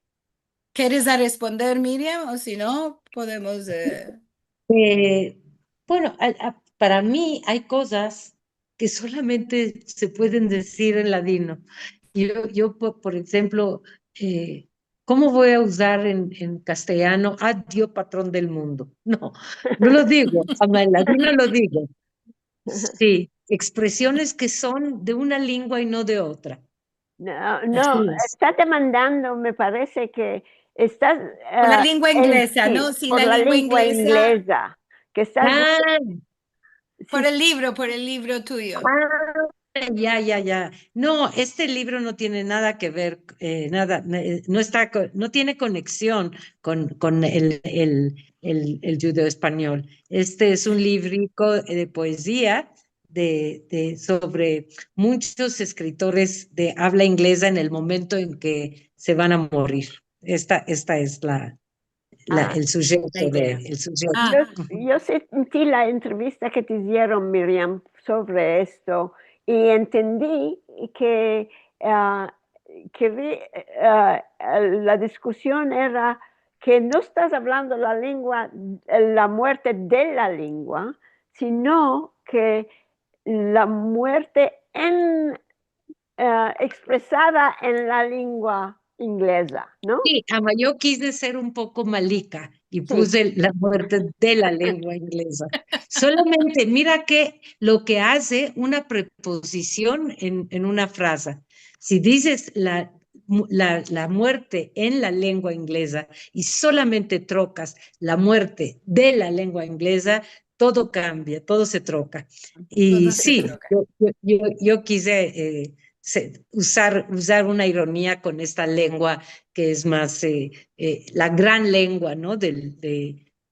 ¿Quieres a responder, Miriam? O si no, podemos... eh, bueno, para mí hay cosas que solamente se pueden decir en ladino. Por ejemplo, ¿cómo voy a usar en castellano adiós patrón del mundo? No, no lo digo, ama en ladino lo digo. Sí, expresiones que son de una lengua y no de otra. No, Así no, es. está demandando, me parece que estás Por la lengua inglesa, sí, ¿no? Sí, por la la lengua lengua inglesa, inglesa, que estás, Ah, sí, por el libro tuyo. ya. No, este libro no tiene nada que ver, no está, no tiene conexión con el judeo español. Este es un librico de poesía sobre muchos escritores de habla inglesa en el momento en que se van a morir. Esta es ah, el La sujeto idea. el sujeto. Ah, yo sentí la entrevista que te hicieron, Miriam, sobre esto y entendí que, ah, la discusión era que no estás hablando la lengua, la muerte de la lengua, sino que la muerte expresada en la lengua inglesa, ¿no? Sí, ama, yo quise ser un poco malica y Sí. puse la muerte de la lengua inglesa. Solamente mira que lo que hace una preposición en una frase. Si dices la muerte en la lengua inglesa y solamente trocas la muerte de la lengua inglesa, todo cambia, todo se troca. Y todo se sí, troca. yo quise usar una ironía con esta lengua que es más la gran lengua, ¿no?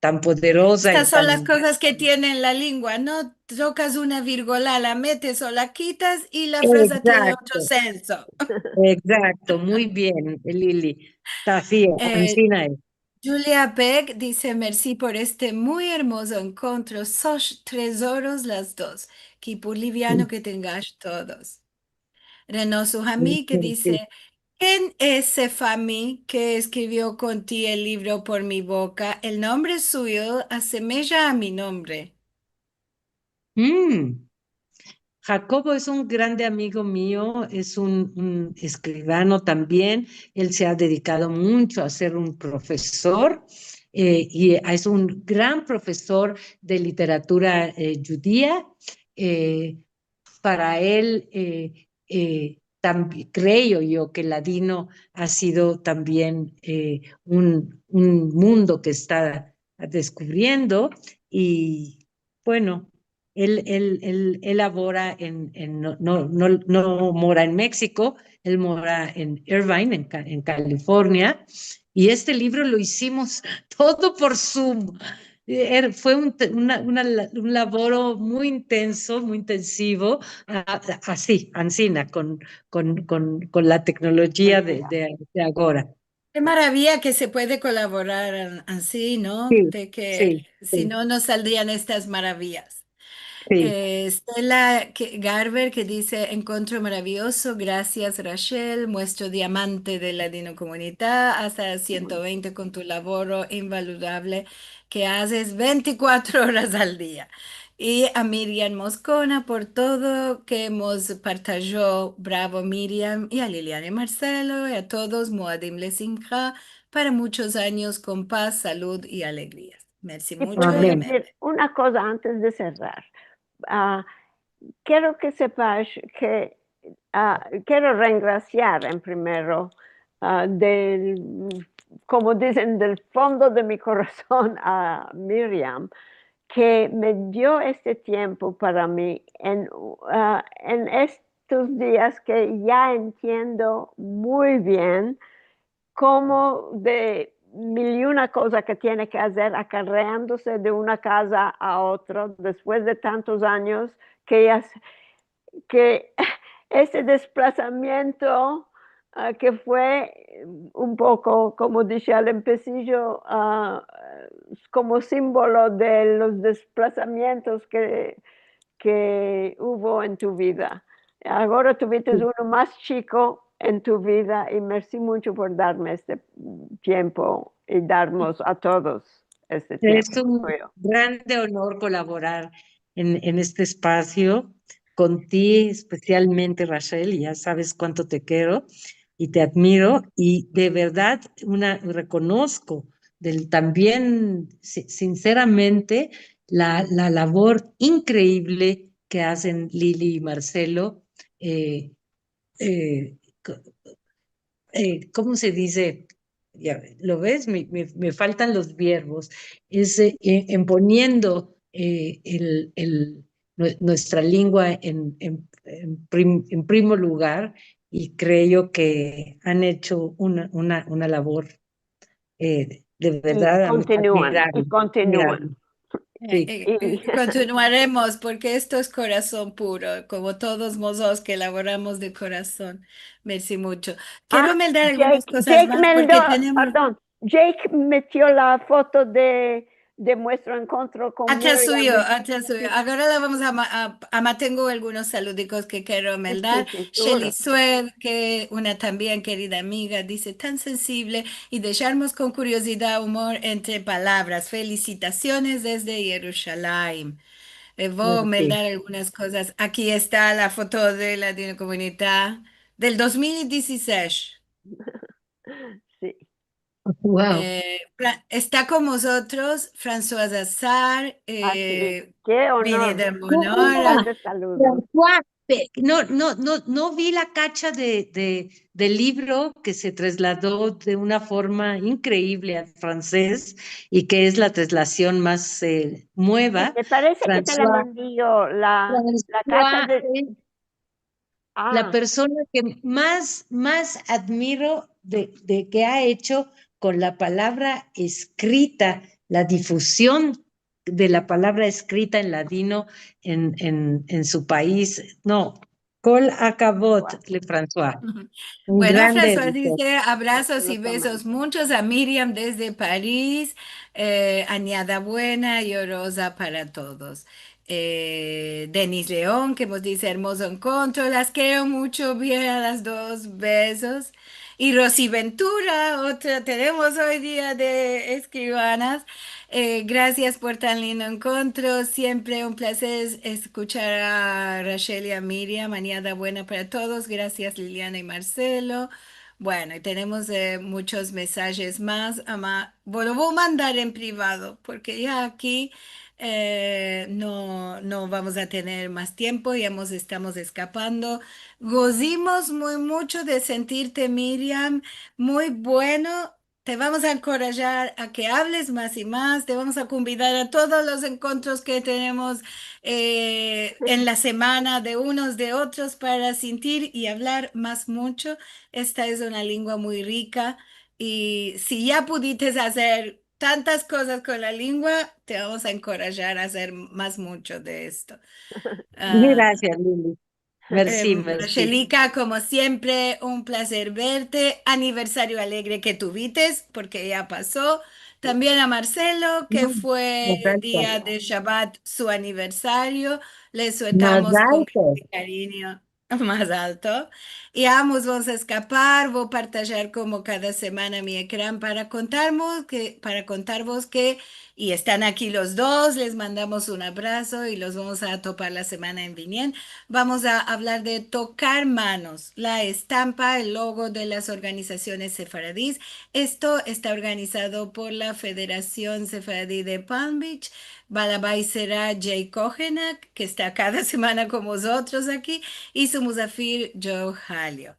Tan poderosa y Estas son las tan... cosas que tiene la lengua, ¿no? Tocas una vírgula, la metes o la quitas y la frase tiene otro Exacto, senso. exacto, muy bien, Lili. Está así, Eh, Ancina es. Julia Beck dice, merci por este muy hermoso encuentro. Sos tesoros las dos. Que por liviano que tengas todos. Renaud Suhami que Sí. dice, ¿Quién es Sefami que escribió con ti el libro Por mi boca? El nombre suyo asemeja a mi nombre. Mm, Jacobo es un grande amigo mío, es un escribano también. Él se ha dedicado mucho a ser un profesor y es un gran profesor de literatura judía. Eh, para él, creo yo que Ladino ha sido también un mundo que está descubriendo y bueno, él labora no mora en México, él mora en Irvine, en California, y este libro lo hicimos todo por Zoom. Fue un laboro muy intenso, muy intensivo, así, Ancina, con la tecnología de ahora. Qué maravilla que se puede colaborar así, ¿no? Sí, De que sí, si sí, no, no saldrían estas maravillas. sí. Stella Garber que dice, encuentro maravilloso, gracias Rachel, muestro diamante de la Dino Comunidad, hasta 120 con tu laboro invaluable que haces 24 horas al día. Y a Miriam Moscona por todo que hemos partajado, bravo Miriam, y a Liliana y Marcelo, y a todos, Moadim Lesimcha, para muchos años con paz, salud y alegrías. Merci Y mucho puedo y Amén. amén. decir una cosa antes de cerrar. Ah, quiero que sepas que quiero reingraciar en primero como dicen, del fondo de mi corazón a Miriam, que me dio este tiempo para mí en estos días que ya entiendo muy bien cómo de mil y una cosa que tiene que hacer acarreándose de una casa a otra después de tantos años que, que ese desplazamiento que fue un poco, como dije al empecillo, como símbolo de los desplazamientos que hubo en tu vida. Ahora tuviste uno más chico en tu vida y merci mucho por darme este tiempo y darnos a todos este Es tiempo. un grande honor colaborar en este espacio con ti, especialmente Rachel, y ya sabes cuánto te quiero y te admiro, y de verdad reconozco también, sinceramente, la labor increíble que hacen Lili y Marcelo. eh, eh, ¿Cómo se dice? Ya, ¿lo ves? Me faltan los verbos. Es en poniendo nuestra lengua en primo lugar, y creo que han hecho una labor de Y verdad continúan, y admirable, continúan. admirable. Sí. Y Continuaremos porque esto es corazón puro, como todos nosotros que elaboramos de corazón. Merci mucho. Quiero meldar algunas cosas Jake más porque tenemos perdón, Jake metió la foto de nuestro encuentro con atrás suyo, Miriam. atrás suyo. Sí, Ahora la vamos tengo algunos saludicos que quiero sí, meldar. sí, Shelly seguro. Sued, que una también querida amiga, dice tan sensible y dejarnos con curiosidad, humor entre palabras. Felicitaciones desde Jerusalén. Voy a Sí. meldar algunas cosas. Aquí está la foto de la Dino Comunidad del 2016. Sí. Wow. Está con nosotros François Azar, Así, qué viene honor. de Un Monora. grande saludo. François, no vi la cacha del libro que se trasladó de una forma increíble al francés y que es la traslación más Sí, nueva. me parece que te la François, envío la carta François de... es la Ah, persona que más admiro de que ha hecho con la palabra escrita, la difusión de la palabra escrita en ladino en su país. No, Col wow, Acabot, Le François, Ujú. un Bueno, grande François editor. dice abrazos y besos absolutamente. muchos a Miriam desde París, añada buena y orosa para todos. Denis León que nos dice hermoso encuentro, las quiero mucho, bien a las dos, besos. Y Rosy Ventura, otra tenemos hoy día de escribanas. Gracias por tan lindo encuentro. Siempre un placer escuchar a Rachel y a Miriam. Mañana buena para todos. Gracias Liliana y Marcelo. Bueno, y tenemos muchos mensajes más. Bueno, voy a mandar en privado porque ya aquí no vamos a tener más tiempo. Estamos escapando. Gozimos muy mucho de sentirte, Miriam. Muy bueno. Te vamos a encorajar a que hables más y más. Te vamos a convidar a todos los encuentros que tenemos en la semana de unos de otros para sentir y hablar más mucho. Esta es una lengua muy rica y si ya pudiste hacer tantas cosas con la lengua, te vamos a encorajar a hacer más mucho de esto. Ah, Gracias, Lili. Merci, merci. Angélica, como siempre, un placer verte. Aniversario alegre que tuviste, porque ya pasó. También a Marcelo, que Más fue alto. día de Shabbat, su aniversario. Le Más sueltamos con alto. cariño más alto. Y ambos vamos a escapar. Voy a partillar como cada semana mi ecrán para contarvos que, y están aquí los dos, les mandamos un abrazo y los vamos a topar la semana en Vinien. Vamos a hablar de tocar manos, la estampa, el logo de las organizaciones sefaradíes. Esto está organizado por la Federación Sefaradí de Palm Beach. Balabay será Jay Kohenak, que está cada semana con vosotros aquí, y su musafir Joe Halio.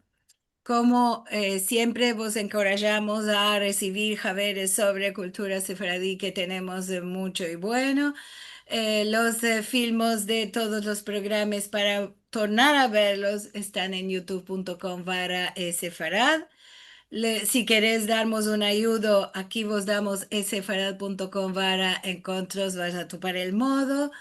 Como siempre, vos encorajamos a recibir saberes sobre cultura sefaradí que tenemos mucho y bueno. Los filmos de todos los programas para tornar a verlos están en youtube.com/sefarad. Si querés darnos un ayudo, aquí vos damos sefarad.com/encontros, vas a topar el modo.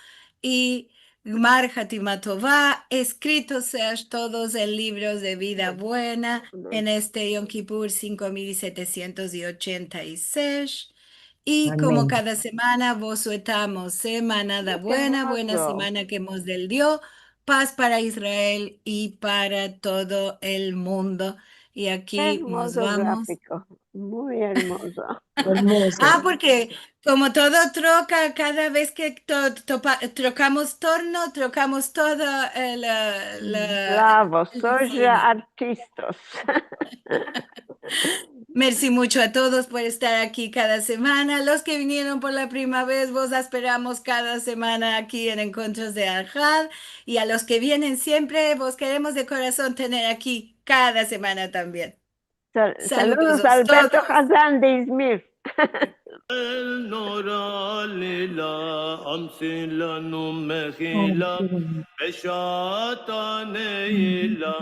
Y Marja Timatová, escritos seas todos en libros de vida buena en este Yom Kippur 5786. Y como Amén. cada semana vos sueltamos semanada Qué buena, buena hermoso, semana que hemos del Dios, paz para Israel y para todo el mundo. Y qué aquí nos hermoso vamos. gráfico, muy hermoso. Hermoso. Porque como todo troca, cada vez que trocamos torno, trocamos todo Bravo, el sois diseño. artistas. Merci mucho a todos por estar aquí cada semana. Los que vinieron por la primera vez, vos esperamos cada semana aquí en Encuentros de Arjad. Y a los que vienen siempre, vos queremos de corazón tener aquí cada semana también. Saludos Saludos a todos. Alberto Hazán de Izmir. النور ليلى أمسي مخيلة Neyla.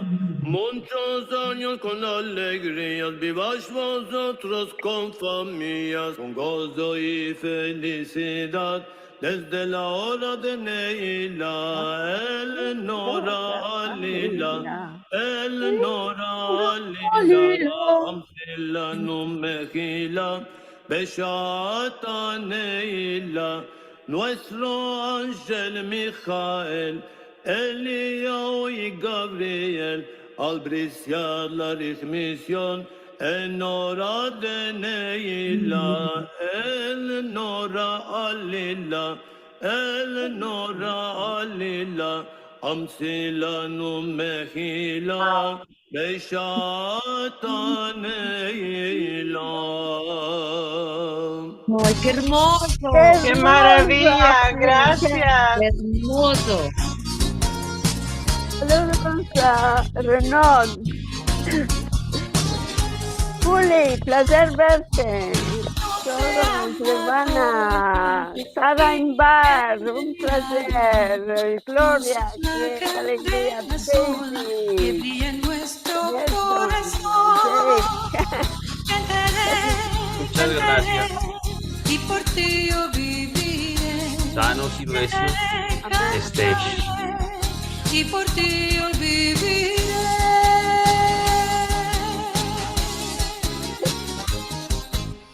Muchos años con alegrías, vivas vosotros con familias, con gozo y felicidad. Desde la hora de Neila, el Nora Alila, el Nora Alila, Amsila Numejila, Beshata Neila, nuestro ángel Mijael, Eliao y Gabriel, al brillar la transmisión, en hora de Neila, el Nora Alila, el Nora Alila, Amsila Numejila, Beshata Neila. ¡Ay, qué hermoso! ¡Qué maravilla! Gracias. Hermoso. Saludos a Renaud. Juli, placer verte. Todos, Ivana, Sara Inbar, un placer. Gloria, qué alegría. Baby. En nuestro Nelson, corazón. Muchas gracias. Y por ti yo viviré. Danos y Lucio. Amén. Este. Y por ti olvidaré.